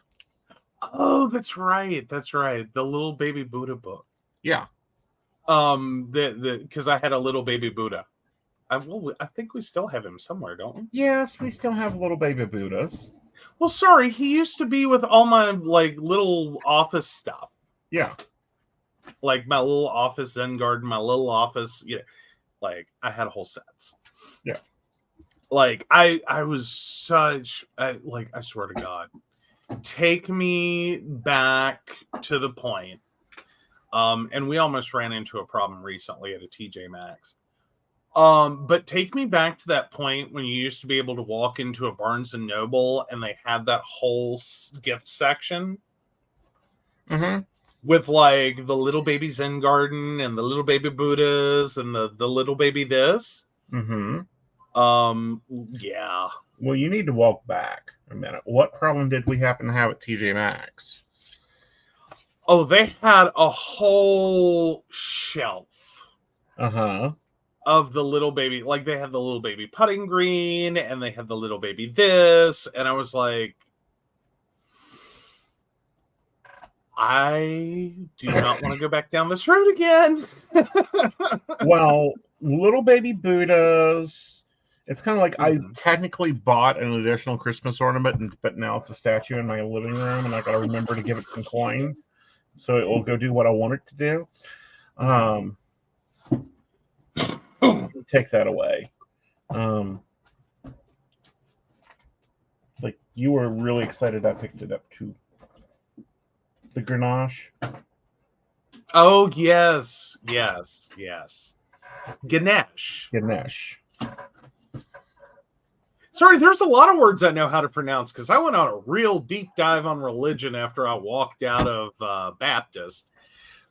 Oh, that's right. The little baby Buddha book. Yeah. Because I had a little baby Buddha. I think we still have him somewhere, don't we? Yes, we still have little baby Buddhas. Well, sorry, he used to be with all my like little office stuff. Yeah. Like my little office Zen garden, my little office, like I had whole sets. Yeah. Like I was such I swear to God, take me back to the point. And we almost ran into a problem recently at a TJ Maxx. But take me back to that point when you used to be able to walk into a Barnes and Noble and they had that whole gift section. Mm-hmm. With like the little baby Zen garden and the little baby Buddhas and the little baby this. Mm-hmm. Yeah. Well, you need to walk back a minute. What problem did we happen to have at TJ Maxx? Oh, they had a whole shelf. Uh-huh. Of the little baby, like they had the little baby putting green and they had the little baby this, and I was like, I do not want to go back down this road again. Well, little baby Buddhas, it's kind of like I technically bought an additional Christmas ornament, but now it's a statue in my living room, and I got to remember to give it some coins so it will go do what I want it to do. Take that away. Like you were really excited I picked it up too. The Grenache. Oh yes. Ganesh. Sorry, there's a lot of words I know how to pronounce because I went on a real deep dive on religion after I walked out of Baptist.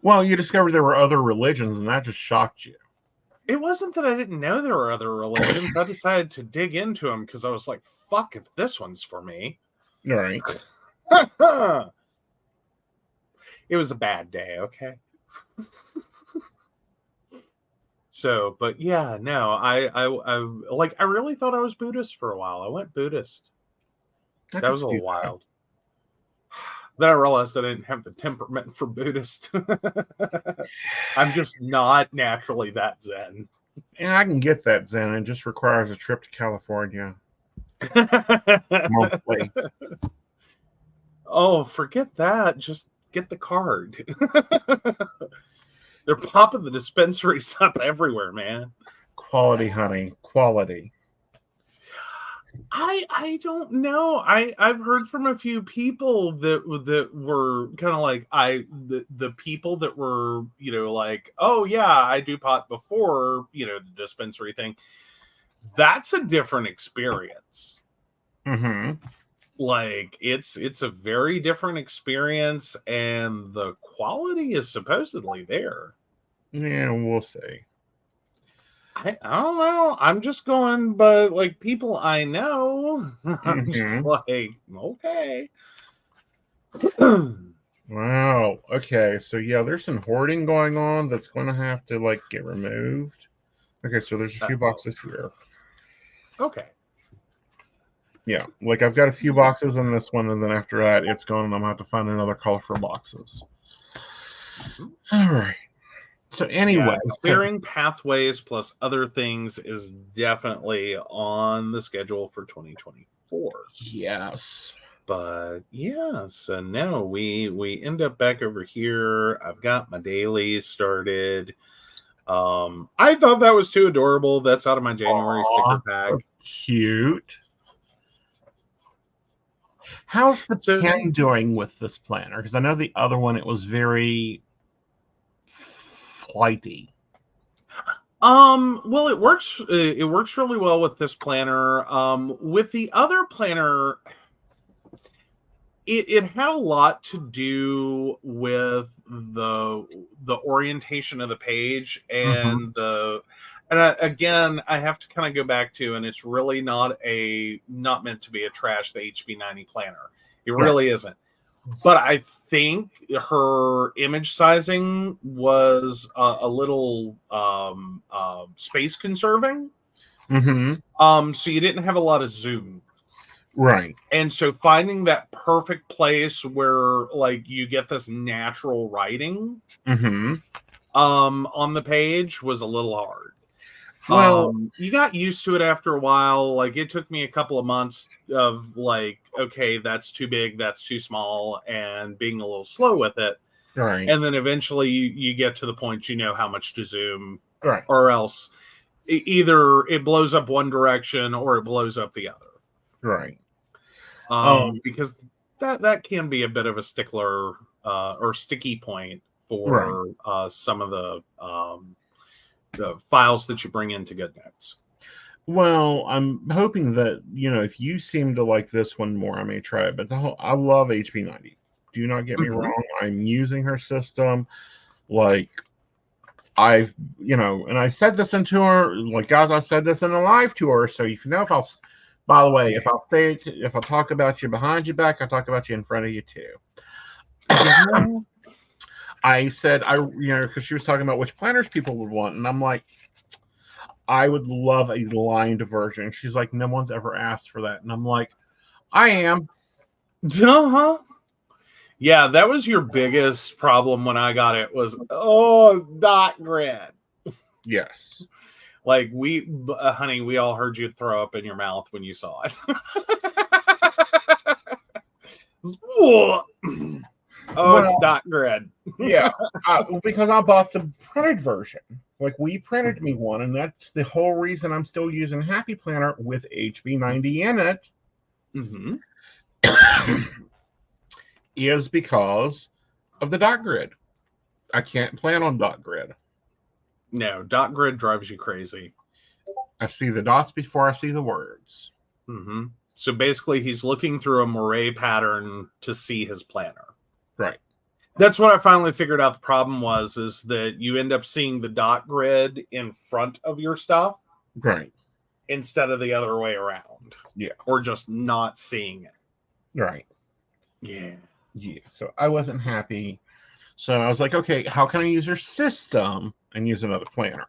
Well, you discovered there were other religions, and that just shocked you. It wasn't that I didn't know there were other religions. I decided to dig into them because I was like, fuck if this one's for me. All right. It was a bad day, okay? So, but yeah, no, I really thought I was Buddhist for a while. I went Buddhist. That was a little wild. Then I realized I didn't have the temperament for Buddhist. I'm just not naturally that Zen. Yeah, I can get that Zen. It just requires a trip to California. Monthly. Oh, forget that. Just get the card. They're popping the dispensaries up everywhere, man. Quality, honey. Quality. I don't know. I've heard from a few people that were kind of like the people that were, like, oh yeah, I do pot before, the dispensary thing. That's a different experience. Mm-hmm. Like it's a very different experience, and the quality is supposedly there. Yeah, we'll see. I don't know. I'm just going, but like people I know, I'm just like, okay. Wow. Okay. So yeah, there's some hoarding going on that's going to have to like get removed. Okay. So there's a few boxes here. Okay. Yeah. Like I've got a few boxes in this one, and then after that, it's gone, and I'm going to have to find another color for boxes. All right. So anyway, clearing pathways plus other things is definitely on the schedule for 2024. Yes. But yeah, so now we end up back over here. I've got my dailies started. I thought that was too adorable. That's out of my January sticker pack. So cute. How's the pen doing with this planner? Because I know the other one, it was very flighty. Well, it works really well with this planner. With the other planner, it had a lot to do with the orientation of the page and again, I have to kind of go back to, and it's really not meant to be a trash the HB90 planner. It really isn't. But I think her image sizing was a little space conserving. So you didn't have a lot of zoom. Right. And so finding that perfect place where like you get this natural writing on the page was a little hard. Well, You got used to it after a while. Like, it took me a couple of months of like, okay, that's too big, that's too small, and being a little slow with it. right, And then eventually you get to the point you know how much to zoom, right, or else either it blows up one direction or it blows up the other. right. Because that can be a bit of a stickler or sticky point Right. for some of the files that you bring into GoodNotes. Well, I'm hoping that, if you seem to like this one more, I may try it. But I love HP90. Do not get me wrong. I'm using her system. Like, and I said this into her, like, guys, I said this in a live to her. So by the way, if I talk about you behind your back, I talk about you in front of you too. I said, because she was talking about which planners people would want. And I'm like, I would love a lined version. She's like, no one's ever asked for that. And I'm like, I am. Uh-huh. Yeah, that was your biggest problem when I got it was, dot grid. Yes. Like, honey, we all heard you throw up in your mouth when you saw it. It's dot grid. Yeah, because I bought the printed version. Like, we printed me one, and that's the whole reason I'm still using Happy Planner with HB90 in it. Is because of the dot grid. I can't plan on dot grid. No, dot grid drives you crazy. I see the dots before I see the words. So basically, he's looking through a moire pattern to see his planner. Right. That's what I finally figured out the problem was, is that you end up seeing the dot grid in front of your stuff. Right. Instead of the other way around. Yeah. Or just not seeing it. Right. Yeah. Yeah. So I wasn't happy. So I was like, okay, how can I use your system and use another planner?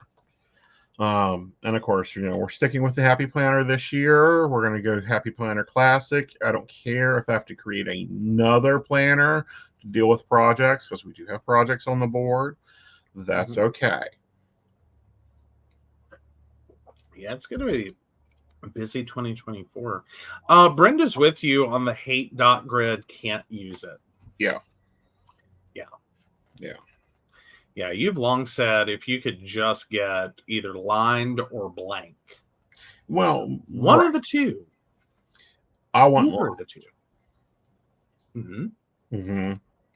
And of course, we're sticking with the Happy Planner this year. We're going to go Happy Planner Classic. I don't care if I have to create another planner to deal with projects, because we do have projects on the board. That's okay. Yeah, it's going to be a busy 2024. Brenda's with you on the hate dot grid, can't use it. Yeah. Yeah, you've long said if you could just get either lined or blank. Well, one of the two. I want either of the two.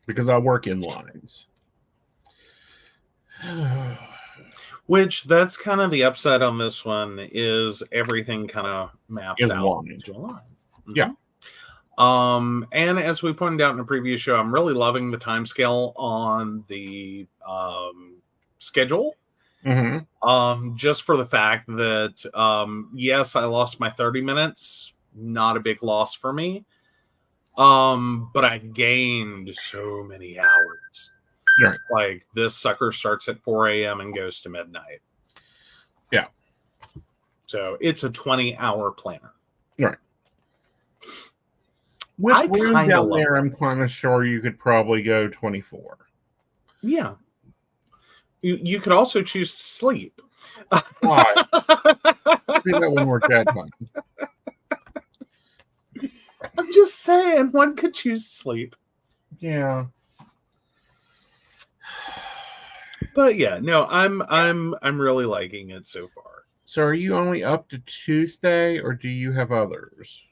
Because I work in lines. Which, that's kind of the upside on this one, is everything kind of maps out into a line. Yeah. And as we pointed out in a previous show, I'm really loving the time scale on the schedule. Just for the fact that, yes, I lost my 30 minutes. Not a big loss for me. But I gained so many hours. Right. Like, this sucker starts at 4 a.m. and goes to midnight. Yeah. So it's a 20-hour planner. Right. With room down there, I'm kind of sure you could probably go 24. Yeah. You could also choose to sleep. Why? Do that when we're dead, honey. I'm just saying, one could choose to sleep. Yeah. But yeah, no, I'm really liking it so far. So are you only up to Tuesday, or do you have others?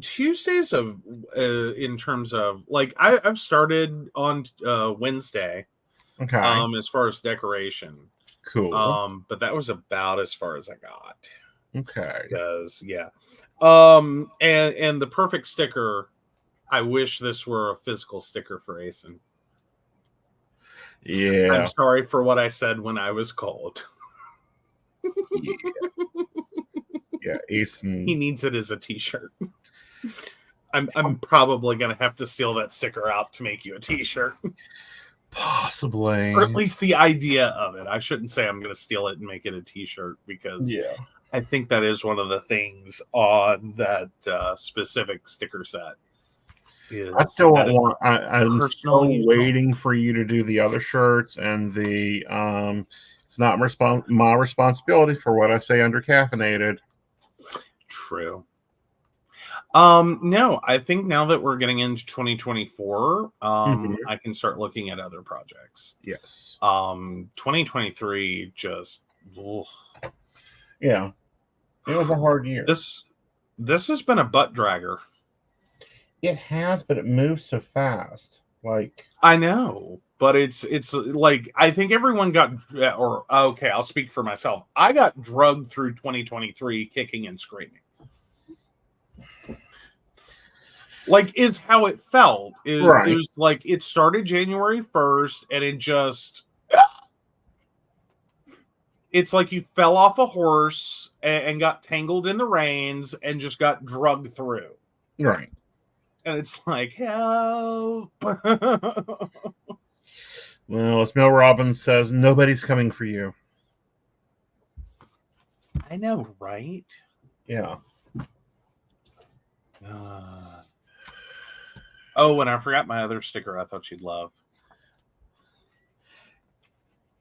Tuesdays in terms of, like, I've started on Wednesday. Okay. As far as decoration. Cool. But that was about as far as I got. Okay. Because and the perfect sticker, I wish this were a physical sticker for Aeson. Yeah. I'm sorry for what I said when I was cold. Yeah, Aeson. He needs it as a t-shirt. I'm probably gonna have to steal that sticker out to make you a t-shirt. Possibly. Or at least the idea of it. I shouldn't say I'm gonna steal it and make it a t-shirt, because I think that is one of the things on that specific sticker set. I still want. I'm still waiting for you to do the other shirts and the It's not my responsibility for what I say under caffeinated. True. No, I think now that we're getting into 2024, I can start looking at other projects. Yes. 2023 just yeah, it was a hard year. This has been a butt dragger. It has, but it moves so fast. Like, I know, but it's like I think everyone got, or okay, I'll speak for myself. I got drugged through 2023 kicking and screaming. Like, is how it felt. It was like it started January 1st, and it just, it's like you fell off a horse and got tangled in the reins and just got drugged through. Right. And it's like, help. Well, as Mel Robbins says, nobody's coming for you. I know, right? Yeah. Oh, and I forgot my other sticker I thought you'd love.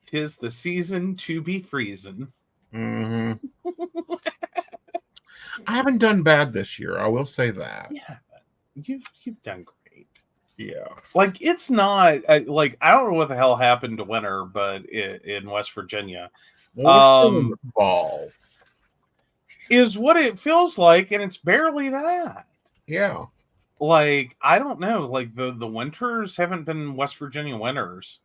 'Tis the season to be freezing. Mm-hmm. I haven't done bad this year. I will say that. Yeah, you've done great. Yeah. Like, it's not like, I don't know what the hell happened to winter, but in West Virginia, ball is what it feels like, and it's barely that. Yeah. Like, I don't know. Like, the winters haven't been West Virginia winters.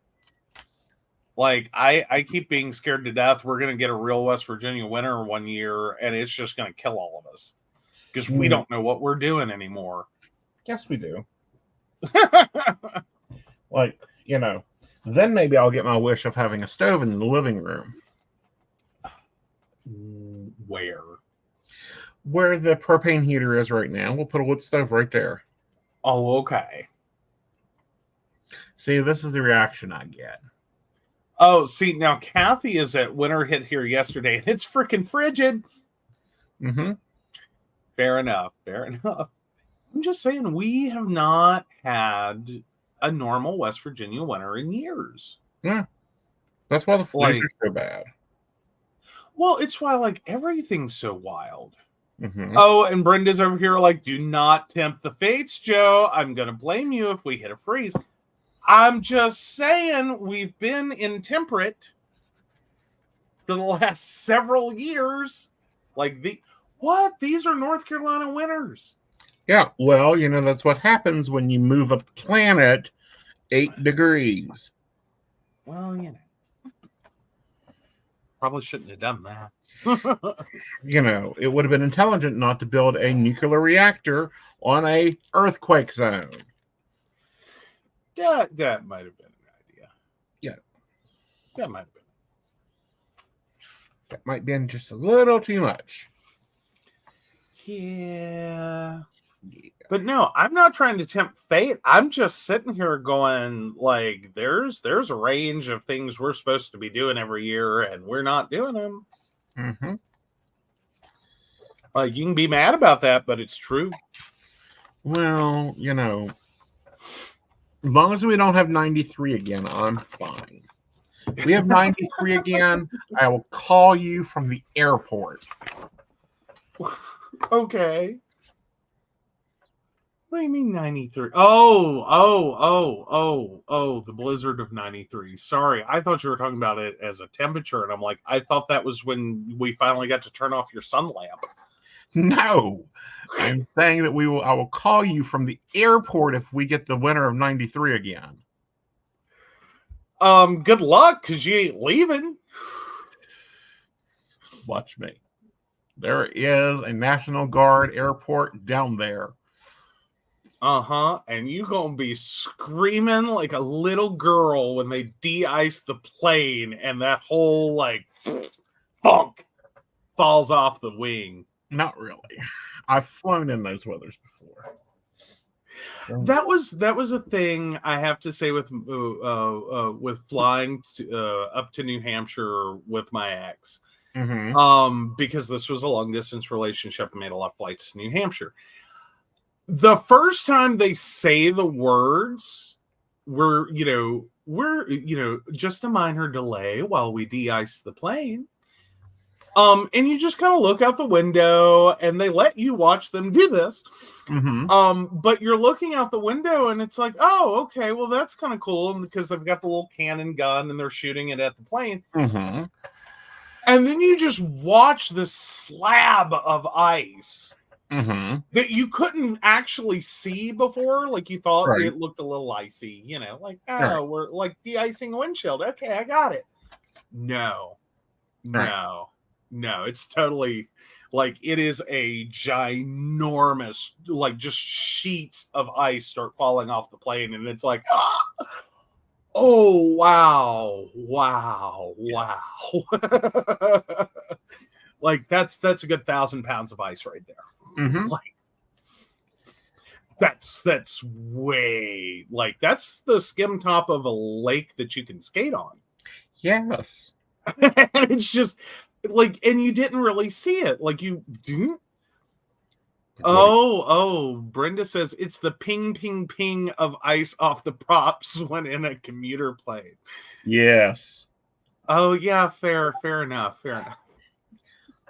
Like, I keep being scared to death we're going to get a real West Virginia winter one year, and it's just going to kill all of us. Because we don't know what we're doing anymore. Yes, we do. Like, then maybe I'll get my wish of having a stove in the living room. Where the propane heater is right now. We'll put a wood stove right there. Oh, okay. See, this is the reaction I get. Oh, see, now Kathy is at winter hit here yesterday, and it's freaking frigid. Mm-hmm. Fair enough. I'm just saying, we have not had a normal West Virginia winter in years. Yeah. That's why the flames are so bad. Well, it's why, like, everything's so wild. Mm-hmm. Oh, and Brenda's over here like, do not tempt the fates, Joe. I'm going to blame you if we hit a freeze. I'm just saying, we've been intemperate for the last several years. Like, these are North Carolina winters. Yeah, well, that's what happens when you move a planet 8 degrees. Well, probably shouldn't have done that. It would have been intelligent not to build a nuclear reactor on a earthquake zone. That might have been an idea. Yeah. That might have been. That might have been just a little too much. Yeah. But no, I'm not trying to tempt fate. I'm just sitting here going, like, there's a range of things we're supposed to be doing every year, and we're not doing them. Mm-hmm. Like, you can be mad about that, but it's true. Well, as long as we don't have 93 again, I'm fine. If we have 93 again, I will call you from the airport. Okay. What do you mean 93? Oh, the blizzard of 93. Sorry, I thought you were talking about it as a temperature, and I'm like, I thought that was when we finally got to turn off your sun lamp. No, I'm saying that I will call you from the airport if we get the winter of 93 again. Good luck, because you ain't leaving. Watch me. There is a National Guard airport down there. And you gonna be screaming like a little girl when they de-ice the plane and that whole, like, funk falls off the wing. Not really. I've flown in those weathers before. That was a thing I have to say with flying up to New Hampshire with my ex. Mm-hmm. Because this was a long distance relationship. I made a lot of flights to New Hampshire. The first time they say the words, we're we're, just a minor delay while we de-ice the plane. And you just kind of look out the window, and they let you watch them do this. But you're looking out the window, and it's like, oh, okay, well, that's kind of cool, because they've got the little cannon gun, and they're shooting it at the plane. And then you just watch this slab of ice that you couldn't actually see before. Like, you thought it looked a little icy, we're like de-icing a windshield. Okay, I got it. No, it's totally like, it is a ginormous, like, just sheets of ice start falling off the plane, and it's like, oh, wow. Like, that's a good 1,000 pounds of ice right there. Like, that's way, like, that's the skim top of a lake that you can skate on. Yes. And it's just like, and you didn't really see it. Like, you didn't. Oh, Brenda says it's the ping, ping, ping of ice off the props when in a commuter plane. Yes. Oh, yeah, fair enough.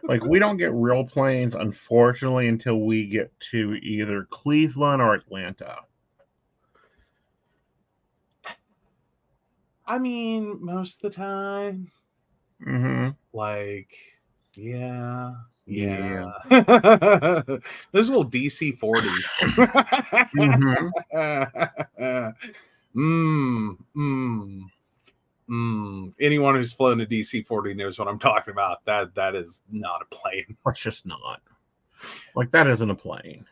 Like, we don't get real planes, unfortunately, until we get to either Cleveland or Atlanta. I mean, most of the time. Like, yeah. There's a little DC-40. Anyone who's flown a DC-40 knows what I'm talking about. That is not a plane. It's just not. Like, that isn't a plane.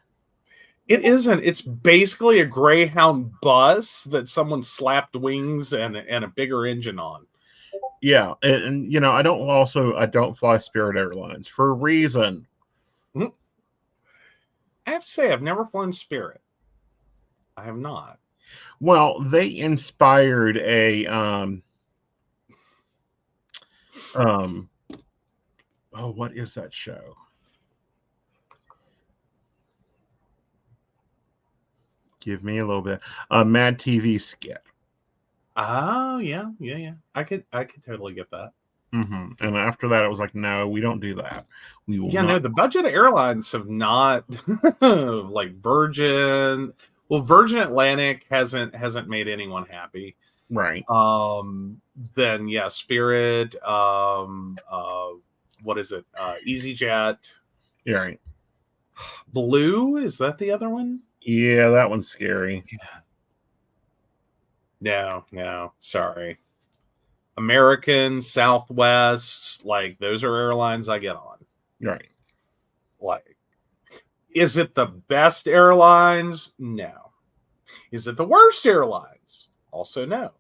It isn't. It's basically a Greyhound bus that someone slapped wings and a bigger engine on. Yeah, and I don't fly Spirit Airlines for a reason. I have to say, I've never flown Spirit. I have not. Well, they inspired a what is that show? Give me a little bit. A Mad TV skit. Oh, yeah. I could totally get that. And after that, it was like, no, we don't do that. We will. No, the budget airlines have not, like Virgin. Well, Virgin Atlantic hasn't made anyone happy. Right. Then Spirit. What is it? EasyJet. Yeah. Right. Blue, is that the other one? Yeah, that one's scary. No, sorry. American, Southwest, like, those are airlines I get on. Right. Like, is it the best airlines? No. Is it the worst airlines? Also no.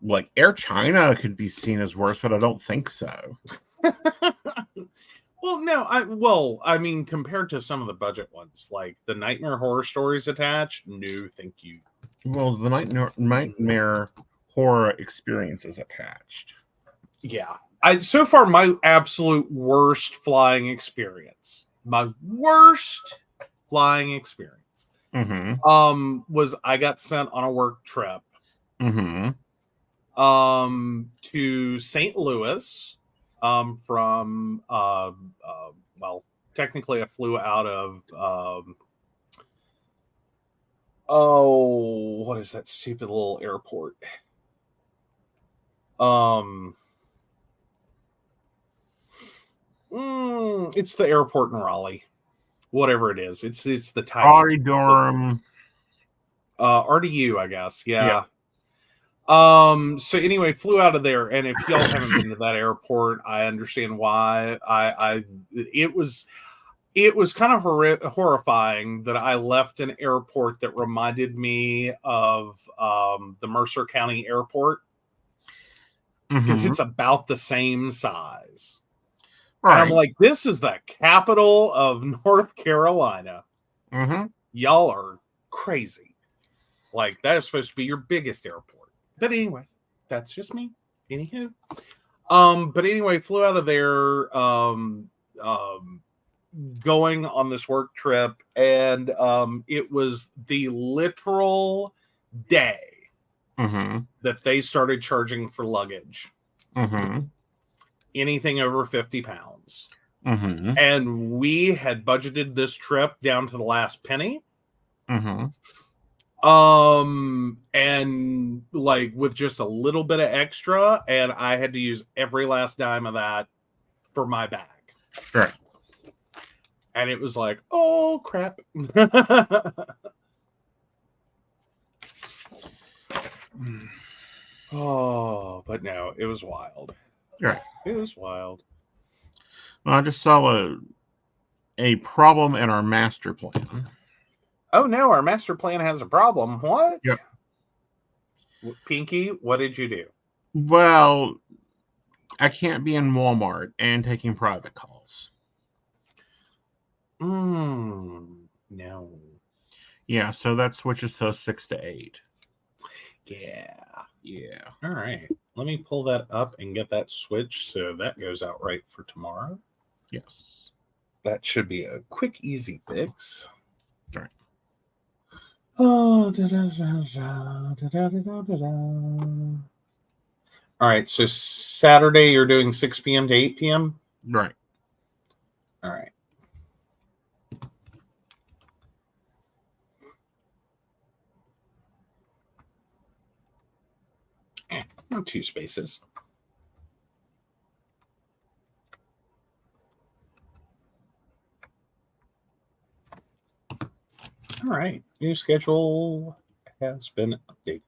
Like, Air China could be seen as worse, but I don't think so. Well, no, I mean, compared to some of the budget ones, like the Nightmare Horror Stories attached, no, thank you. Well, the Nightmare Horror Experience is attached. Yeah. So far, my absolute worst flying experience. Was I got sent on a work trip to St. Louis. From technically I flew out of what is that stupid little airport? It's the airport in Raleigh. Whatever it is. It's the tiny Durham. RDU, I guess. Yeah. So anyway, flew out of there, and if y'all haven't been to that airport, I understand why. It was kind of horrifying that I left an airport that reminded me of the Mercer County Airport, because it's about the same size. Right. And I'm like, this is the capital of North Carolina. Y'all are crazy. Like, that is supposed to be your biggest airport. But anyway, that's just me. Anywho. But anyway, flew out of there, going on this work trip, and it was the literal day Mm-hmm. that they started charging for luggage. Mm-hmm. Anything over 50 pounds. Mm-hmm. And we had budgeted this trip down to the last penny. Mm-hmm. And like with just a little bit of extra, and I had to use every last dime of that for my bag. Right. And it was like, oh crap. Oh, but no, it was wild. Right. It was wild. Well, I just saw a problem in our master plan. Oh no, our master plan has a problem. What? Yep. Pinky, what did you do? Well, I can't be in Walmart and taking private calls. No. Yeah, so that switches to 6 to 8. Yeah. Yeah. All right. Let me pull that up and get that switch so that goes out right for tomorrow. Yes. That should be a quick, easy fix. Right. Oh, all right. So Saturday, you're doing 6 p.m. to 8 p.m.? Right. All right. Not 2 spaces. All right. New schedule has been updated.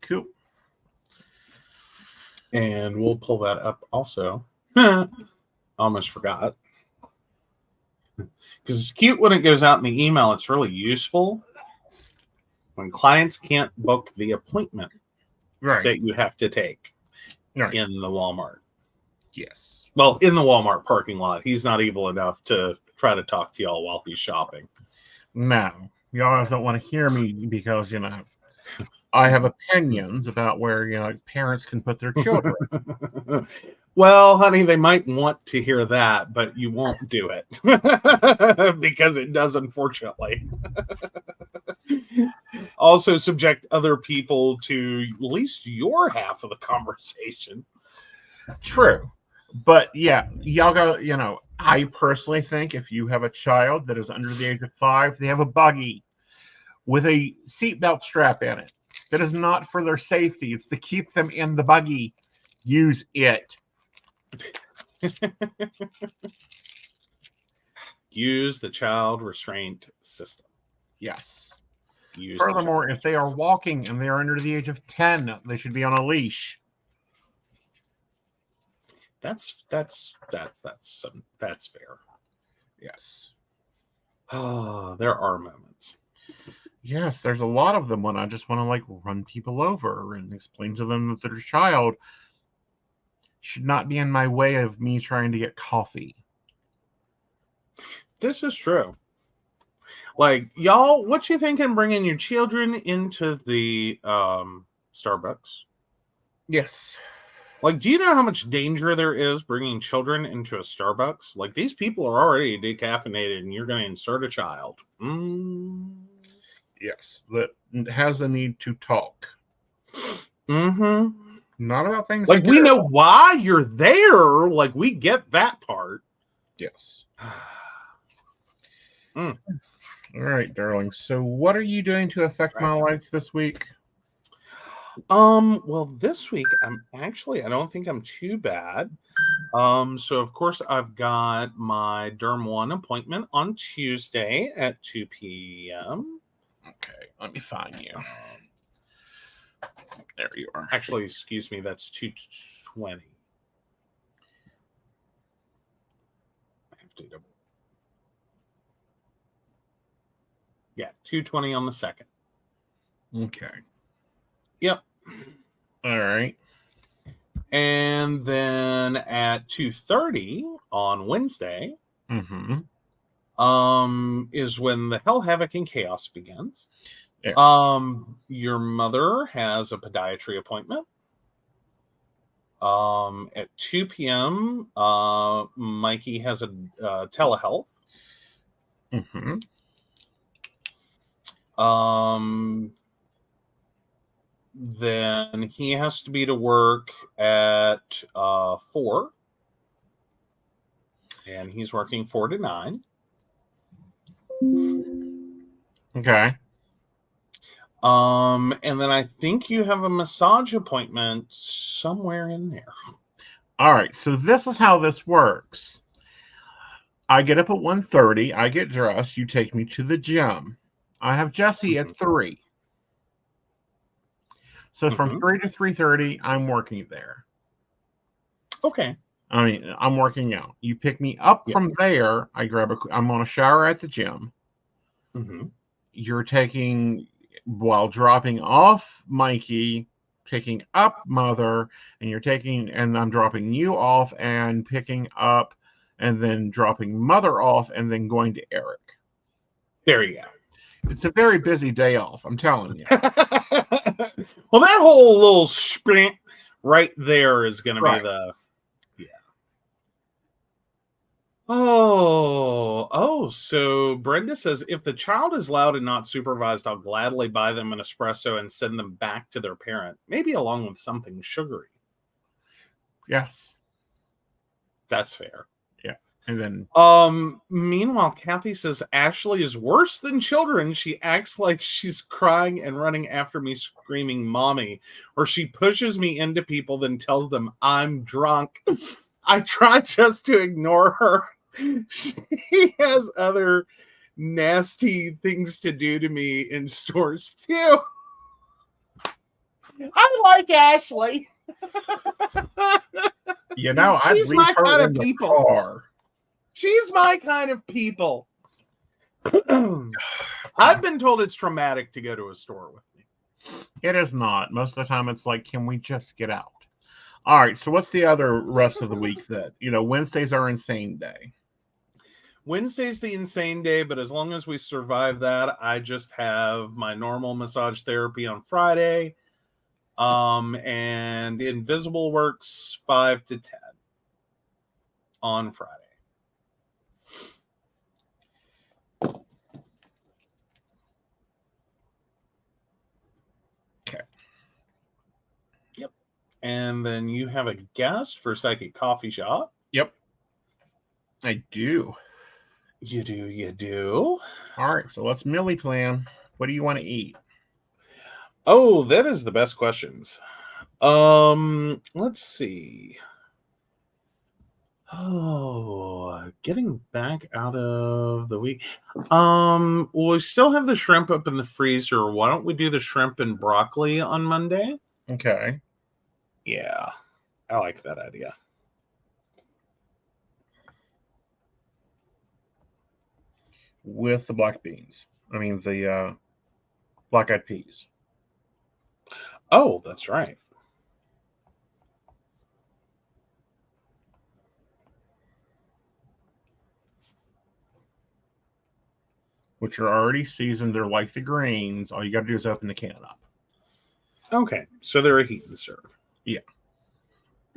Cool. And we'll pull that up also. Almost forgot. Because it's cute when it goes out in the email. It's really useful when clients can't book the appointment Right. that you have to take Right. in the Walmart. Yes. Well, in the Walmart parking lot. He's not evil enough to try to talk to y'all while he's shopping. No. Y'all don't want to hear me because, I have opinions about where, parents can put their children. Well, honey, they might want to hear that, but you won't do it because it does, unfortunately. Also subject other people to at least your half of the conversation. True. But yeah, y'all got, I personally think if you have a child that is under the age of 5, they have a buggy with a seatbelt strap in it. That is not for their safety. It's to keep them in the buggy. Use it. Use the child restraint system. Yes. Use Furthermore, if they are walking and they are under the age of 10, they should be on a leash. That's fair. Yes. Oh, there are moments. Yes, there's a lot of them when I just want to run people over and explain to them that their child should not be in my way of me trying to get coffee. This is true. Y'all, what you thinking bringing your children into the Starbucks? Yes. Do you know how much danger there is bringing children into a Starbucks? These people are already decaffeinated and you're going to insert a child. Yes, that has a need to talk. Mm-hmm. Not about things we know why you're there. We get that part. Yes. All right, darling. So what are you doing to affect my life this week? Well, this week I don't think I'm too bad. So of course I've got my Derm 1 appointment on Tuesday at 2 p.m. Okay, let me find you. There you are. Actually, excuse me, that's 2:20. I have to double. Yeah, 2:20 on the 2nd. Okay. Yep. All right. And then at 2:30 on Wednesday, is when the Hell, Havoc, and Chaos begins. Yeah. Your mother has a podiatry appointment. At 2 p.m., Mikey has a telehealth. then he has to be to work at 4. And he's working 4 to 9. Okay. And then I think you have a massage appointment somewhere in there. All right. So this is how this works. I get up at 1:30. I get dressed. You take me to the gym. I have Jesse at 3. So from 3 to 3:30, I'm working there. Okay. I mean, I'm working out. You pick me up from there. I'm on a shower at the gym. You're while dropping off Mikey, picking up Mother, and I'm dropping you off and picking up, and then dropping Mother off, and then going to Eric. There you go. It's a very busy day off, I'm telling you. Well, that whole little sprint right there is going to be the... So Brenda says, if the child is loud and not supervised, I'll gladly buy them an espresso and send them back to their parent, maybe along with something sugary. Yes. That's fair. Yeah. And then meanwhile, Kathy says Ashley is worse than children. She acts like she's crying and running after me screaming mommy, or she pushes me into people then tells them I'm drunk. I try just to ignore her. She has other nasty things to do to me in stores too. I like Ashley. She's my kind of people. She's my kind of people. I've been told it's traumatic to go to a store with me. It is not. Most of the time it's like, can we just get out? All right, so what's the other rest of the week that, Wednesdays are insane day? Wednesday's the insane day, but as long as we survive that, I just have my normal massage therapy on Friday. And Invisible works 5 to 10 on Friday. Okay. Yep. And then you have a guest for Psychic Coffee Shop. Yep. I do. You do. All right, so let's Millie plan. What do you want to eat? Oh, that is the best questions. Let's see. Oh, getting back out of the week. We still have the shrimp up in the freezer. Why don't we do the shrimp and broccoli on Monday? Okay. Yeah, I like that idea. With the black beans. I mean, the black-eyed peas. Oh, that's right. Which are already seasoned. They're like the greens. All you got to do is open the can up. Okay, so they're a heat and serve. Yeah.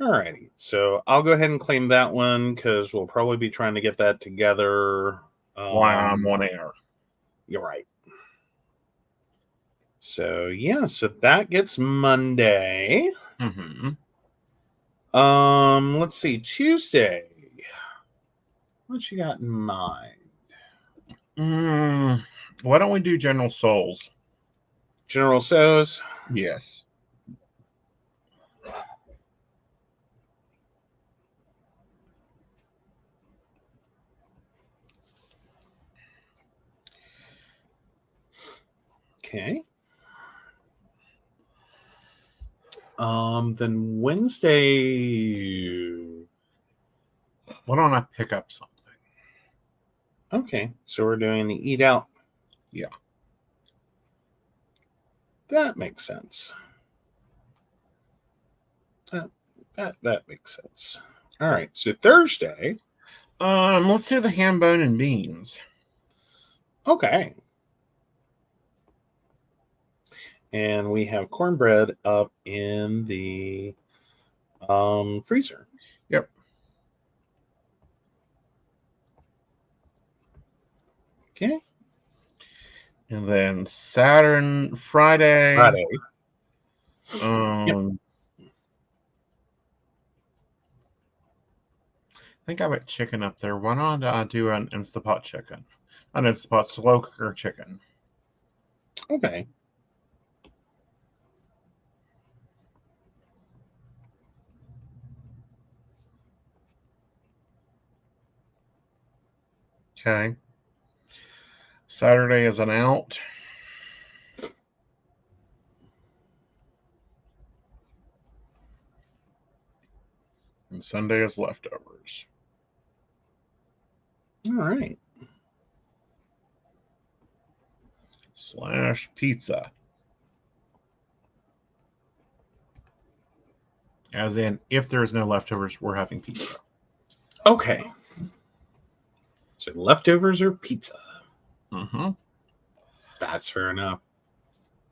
Alrighty, so I'll go ahead and claim that one because we'll probably be trying to get that together. While I'm on air. You're right. So yeah, so that gets Monday. Let's see, Tuesday. What you got in mind? Why don't we do General Souls? General Souls? Yes. Okay. Then Wednesday. Why don't I pick up something? Okay, so we're doing the eat out. Yeah. That makes sense. That makes sense. All right, so Thursday. Let's do the ham, bone, and beans. Okay. And we have cornbread up in the freezer. Yep. Okay. And then Friday. I think I got chicken up there. Why not do an Instapot chicken? An Instapot slow cooker chicken. Okay. Okay. Saturday is an out. And Sunday is leftovers. All right. / pizza. As in, if there's no leftovers, we're having pizza. Okay. So leftovers or pizza? Mm-hmm. That's fair enough.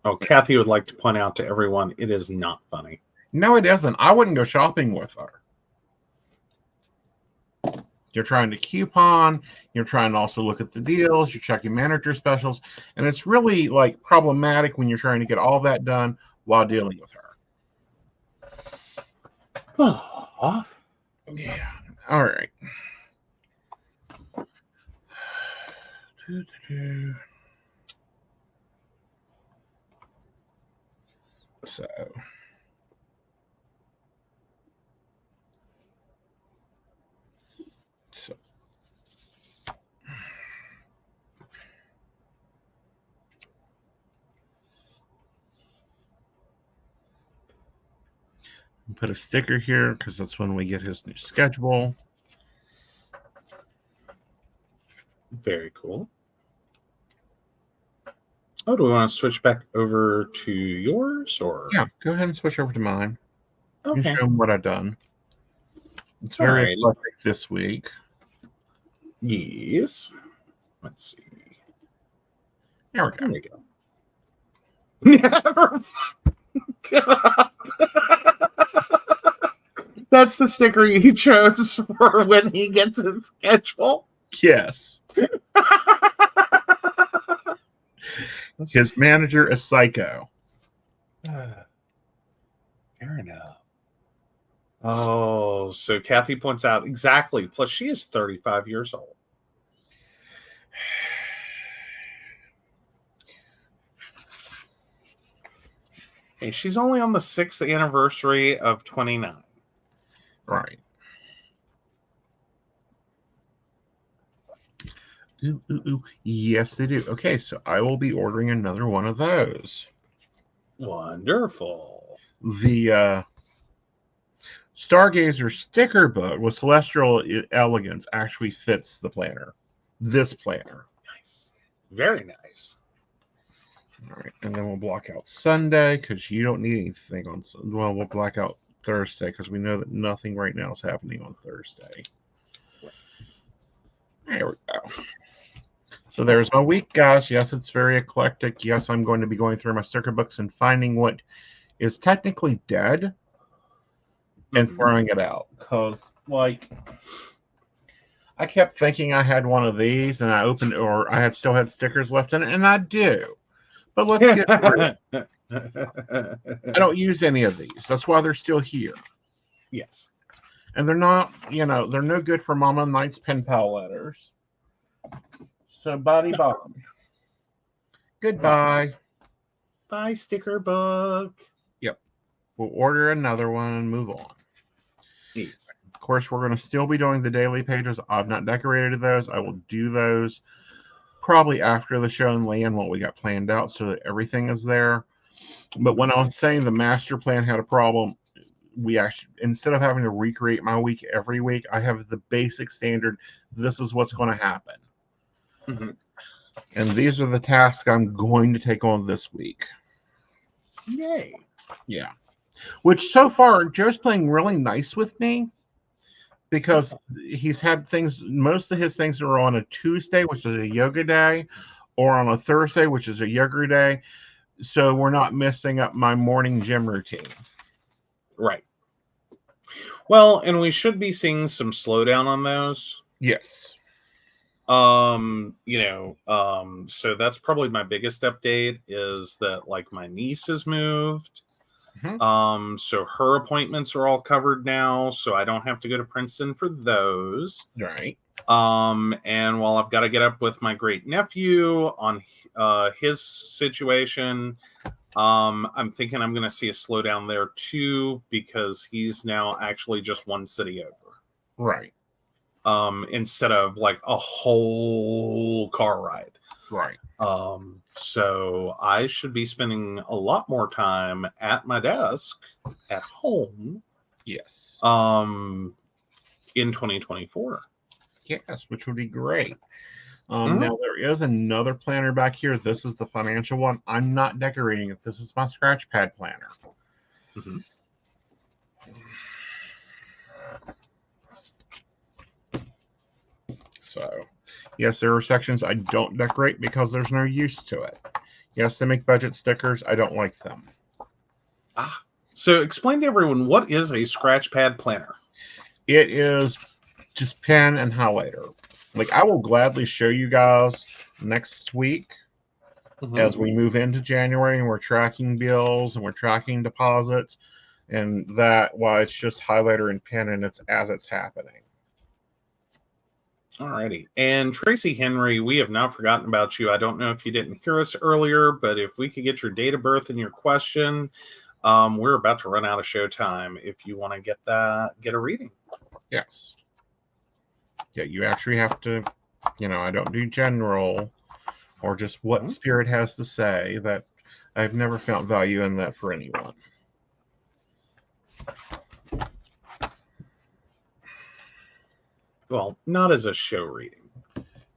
Oh, Kathy would like to point out to everyone, it is not funny. No, it isn't. I wouldn't go shopping with her. You're trying to coupon. You're trying to also look at the deals. You're checking manager specials. And it's really like problematic when you're trying to get all that done while dealing with her. Oh. Yeah. All right. So. Put a sticker here because that's when we get his new schedule. Very cool. Oh, do we want to switch back over to yours, or? Yeah, go ahead and switch over to mine. Okay. And show them what I've done. It's very eclectic this week. Yes. Let's see. There we go. There we go. Never. That's the sticker you chose for when he gets his schedule. Yes. His manager is psycho. Fair enough. Oh, so Kathy points out exactly. Plus, she is 35 years old. Hey, she's only on the 6th anniversary of 29. Right. Ooh, ooh, ooh. Yes, they do. Okay, so I will be ordering another one of those. Wonderful. The Stargazer sticker book with Celestial Elegance actually fits the planner. This planner. Nice. Very nice. All right, and then we'll block out Sunday because you don't need anything on. Well, we'll block out Thursday because we know that nothing right now is happening on Thursday. There we go. So there's my week, guys. Yes, it's very eclectic. Yes, I'm going to be going through my sticker books and finding what is technically dead and throwing it out. Because, like, I kept thinking I had one of these and I opened it, or I still had stickers left in it, and I do. But let's get through it. I don't use any of these. That's why they're still here. Yes. And they're not, they're no good for Mama Knight's pen pal letters. So, bye. Goodbye. Bye, sticker book. Yep. We'll order another one and move on. Yes. Of course, we're going to still be doing the daily pages. I've not decorated those. I will do those probably after the show and land what we got planned out so that everything is there. But when I was saying the master plan had a problem, we actually, instead of having to recreate my week every week, I have the basic standard. This is what's going to happen. Mm-hmm. And these are the tasks I'm going to take on this week. Yay. Yeah. Which so far, Joe's playing really nice with me because he's had things, most of his things are on a Tuesday, which is a yoga day, or on a Thursday, which is a yoga day. So we're not messing up my morning gym routine. Right. Well, and we should be seeing some slowdown on those. Yes. So that's probably my biggest update is that, like, my niece has moved. So her appointments are all covered now, so I don't have to go to Princeton for those. Right. And while I've got to get up with my great nephew on his situation, I'm thinking I'm going to see a slowdown there too, because he's now actually just one city over. Right. Instead of like a whole car ride. Right. So I should be spending a lot more time at my desk at home. Yes. In 2024. Yes, which would be great. Now there is another planner back here. This is the financial one. I'm not decorating it. This is my scratch pad planner. Mm-hmm. So, yes, there are sections I don't decorate because there's no use to it. Yes, they make budget stickers. I don't like them. So explain to everyone, what is a scratch pad planner? It is just pen and highlighter. Like, I will gladly show you guys next week as we move into January and we're tracking bills and we're tracking deposits, and that why it's just highlighter and pen and it's as it's happening. Alrighty. And Tracy Henry, we have not forgotten about you. I don't know if you didn't hear us earlier, but if we could get your date of birth and your question, we're about to run out of show time. If you want to get a reading. Yes. Yeah, you actually have to, I don't do general or just what spirit has to say. That I've never found value in that for anyone. Well, not as a show reading.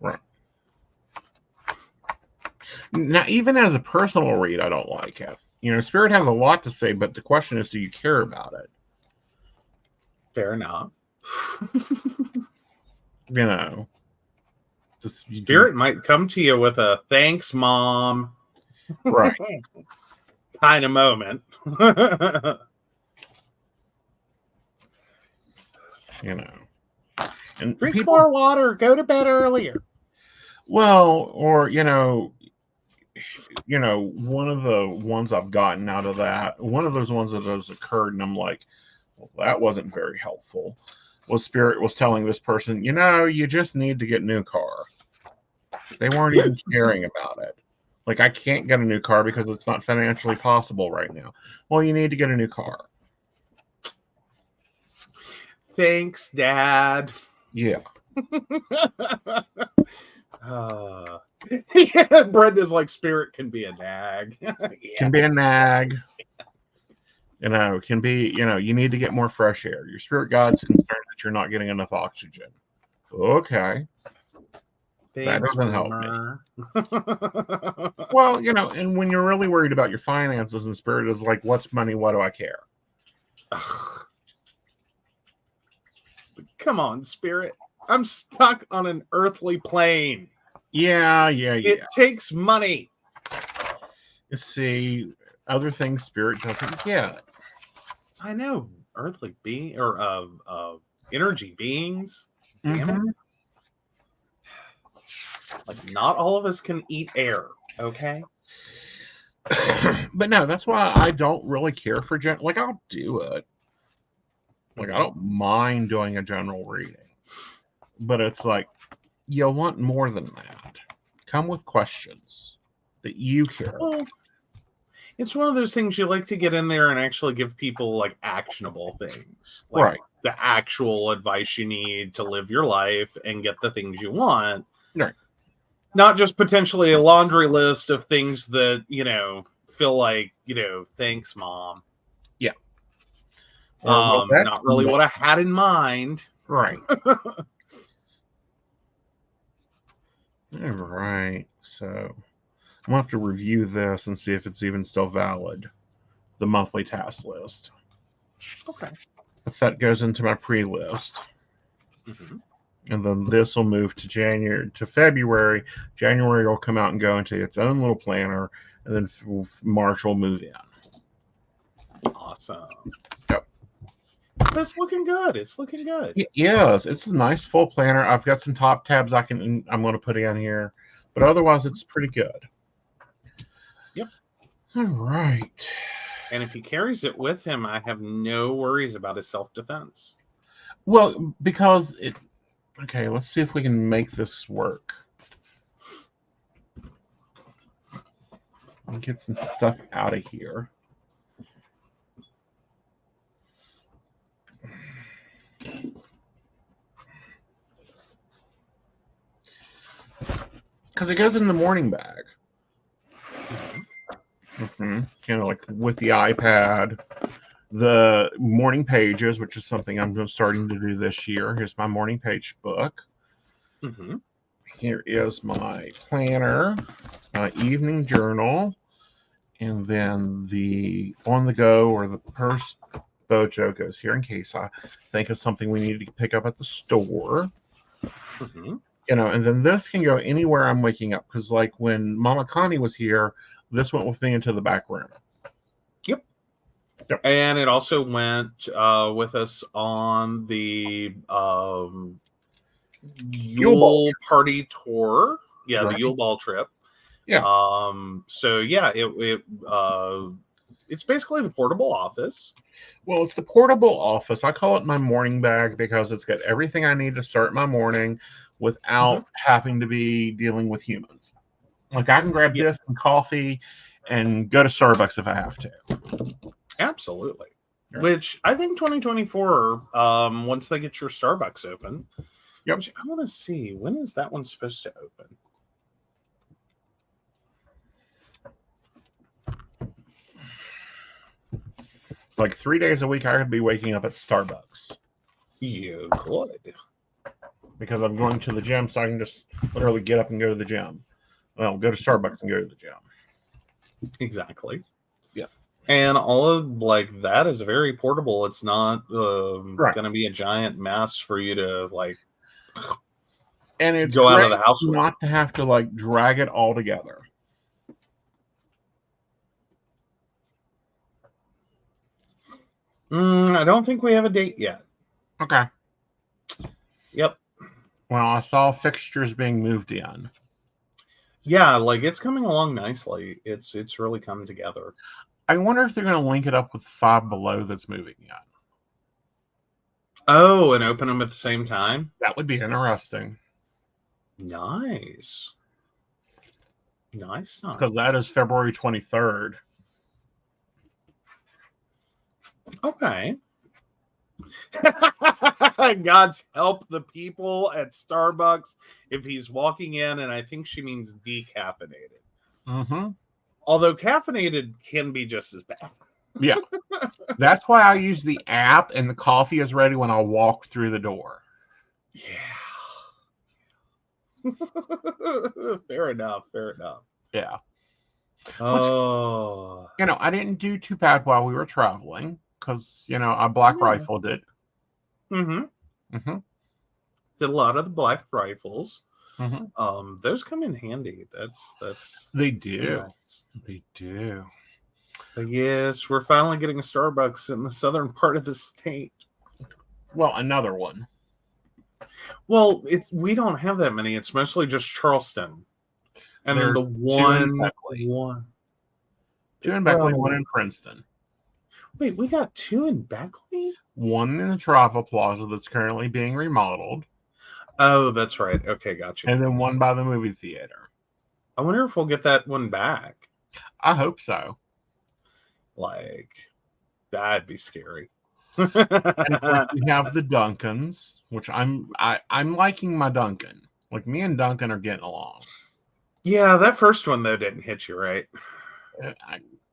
Right. Now, even as a personal read, I don't like it. Spirit has a lot to say, but the question is, do you care about it? Fair enough. Spirit might come to you with a thanks, Mom. Right. kind of moment. And drink more water, go to bed earlier. Well, or one of the ones I've gotten out of that, one of those ones that has occurred, and I'm like, well, that wasn't very helpful. Was Spirit was telling this person, you just need to get a new car. They weren't even caring about it. Like, I can't get a new car because it's not financially possible right now. Well, you need to get a new car. Thanks, Dad. Yeah. Brenda's like, Spirit can be a nag. Yes. Can be a nag. Can be, you need to get more fresh air. Your spirit guide's concerned that you're not getting enough oxygen. Okay. That doesn't help me. Well, and when you're really worried about your finances, and Spirit is like, what's money? What do I care? Come on, Spirit. I'm stuck on an earthly plane. Yeah. It takes money. See, other things Spirit doesn't get. I know. Earthly being or energy beings. Damn it. Like, not all of us can eat air, okay? But no, that's why I don't really care for like, I'll do it. Like, I don't mind doing a general reading. But it's like, you want more than that. Come with questions that you care about. It's one of those things you like to get in there and actually give people, like, actionable things. Like, right. The actual advice you need to live your life and get the things you want. Right. Not just potentially a laundry list of things that, feel like, thanks, Mom. Yeah. Not really what I had in mind. Right. All right. So I'm going to have to review this and see if it's even still valid. The monthly task list. Okay. If that goes into my pre-list. Mm-hmm. And then this will move to February. January will come out and go into its own little planner. And then March will move in. Awesome. Yep. But it's looking good. Yes, it's a nice full planner. I've got some top tabs I'm going to put in here. But otherwise, it's pretty good. Yep. All right. And if he carries it with him, I have no worries about his self-defense. Well, because it. Okay, let's see if we can make this work. I'll get some stuff out of here. Because it goes in the morning bag. You know, like with the iPad, the morning pages, which is something I'm starting to do this year. Here's my morning page book. Here is my planner, my evening journal, and then the on the go or the purse bojo goes here in case I think of something we need to pick up at the store. You know, and then this can go anywhere I'm waking up, because like when Mama Connie was here, this went with me into the back room. Yep. And it also went with us on the Yule party tour. Yeah, right. The Yule Ball trip. Yeah. So yeah, it's basically the portable office. Well, it's the portable office. I call it my morning bag because it's got everything I need to start my morning without having to be dealing with humans. Like I can grab this and coffee and go to Starbucks if I have to. Absolutely. Yeah. Which I think 2024, once they get your Starbucks open, which I want to see, when is that one supposed to open? Like 3 days a week, I could be waking up at Starbucks. You could. Because I'm going to the gym, so I can just literally get up and go to the gym. Well, go to Starbucks and go to the gym. Exactly. Yeah. And all of like that is very portable. It's not going to be a giant mess for you to like and it's go out of the house with. Not to have to like drag it all together. I don't think we have a date yet. Okay. Yep. Well, I saw fixtures being moved in. Yeah, like it's coming along nicely. It's really come together. I wonder if they're going to link it up with Five Below that's moving in. Oh, and open them at the same time? That would be interesting. Nice. Nice. Because that is February 23rd. Okay. God's help the people at Starbucks if he's walking in, and I think she means decaffeinated. Although caffeinated can be just as bad. Yeah. That's why I use the app, and the coffee is ready when I walk through the door. Yeah. Fair enough. Yeah. Oh. Which, you know, I didn't do too bad while we were traveling. Because, you know, I black rifled it. Did a lot of the black rifles. Those come in handy. That's they do. Nice. They do. But yes, we're finally getting a Starbucks in the southern part of the state. Well, another one. Well, we don't have that many. It's mostly just Charleston. And then the one. Two in Beckley, one in Princeton. Wait, we got two in Beckley? One in the Travel Plaza that's currently being remodeled. Oh, that's right. Okay, gotcha. And then one by the movie theater. I wonder if we'll get that one back. I hope so. Like, that'd be scary. And we have the Duncans, which I'm liking my Duncan. Like, me and Duncan are getting along. Yeah, that first one, though, didn't hit you right.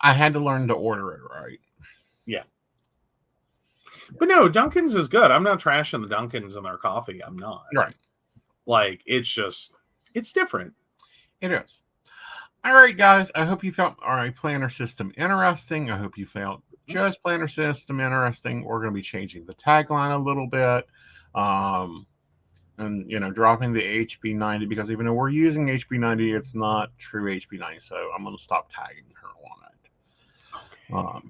I had to learn to order it right. Yeah. But no, Dunkin's is good. I'm not trashing the Dunkin's in their coffee. I'm not. Right. Like, it's different. It is. All right, guys. I hope you found our planner system interesting. I hope you found Joe's planner system interesting. We're going to be changing the tagline a little bit. And, you know, dropping the HB90, because even though we're using HB90, it's not true HB90. So I'm going to stop tagging her on it. Okay.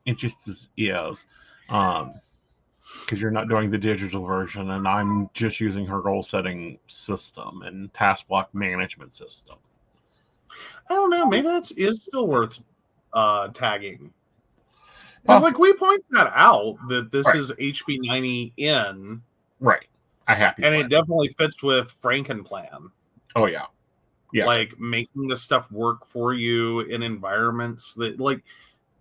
It just is, because you're not doing the digital version, and I'm just using her goal setting system and task block management system. I don't know. Maybe that is still worth tagging. Because, like, we point that out that this Right. is HB90N. Right. A happy And plan. it definitely fits with Frankenplan. Oh, yeah. Yeah. Like, making the stuff work for you in environments that, like,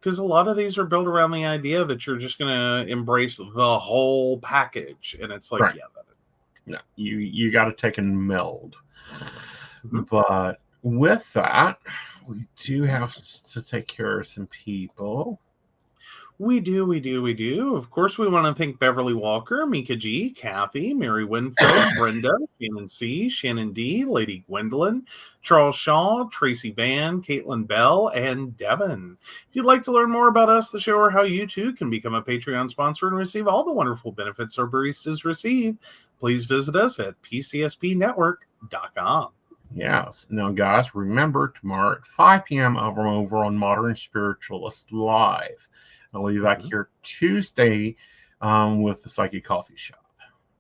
because a lot of these are built around the idea that you're just going to embrace the whole package. And it's like, Right. yeah, that No, you got to take and meld. Mm-hmm. But with that, we do have to take care of some people. We do. Of course, we want to thank Beverly Walker, Mika G, Kathy, Mary Winfield, Brenda, Shannon C, Shannon D, Lady Gwendolyn, Charles Shaw, Tracy Van, Caitlin Bell, and Devin. If you'd like to learn more about us, the show, or how you too can become a Patreon sponsor and receive all the wonderful benefits our baristas receive, please visit us at PCSPnetwork.com. Yes. Now, guys, remember tomorrow at 5 p.m. over on Modern Spiritualist Live. I'll be back here Tuesday with the Psychic Coffee Shop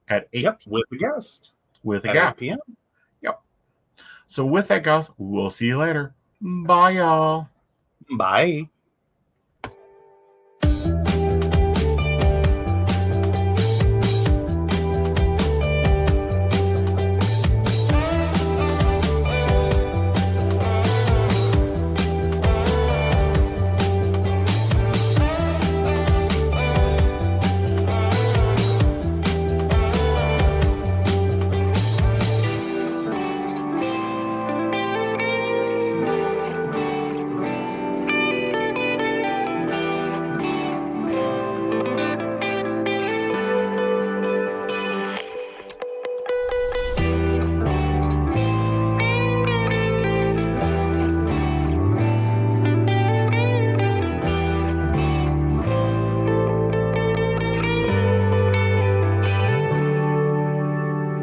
at 8. Yep, with a guest. With a at guest. 8 p.m. Yep. So with that, guys, we'll see you later. Bye, y'all. Bye.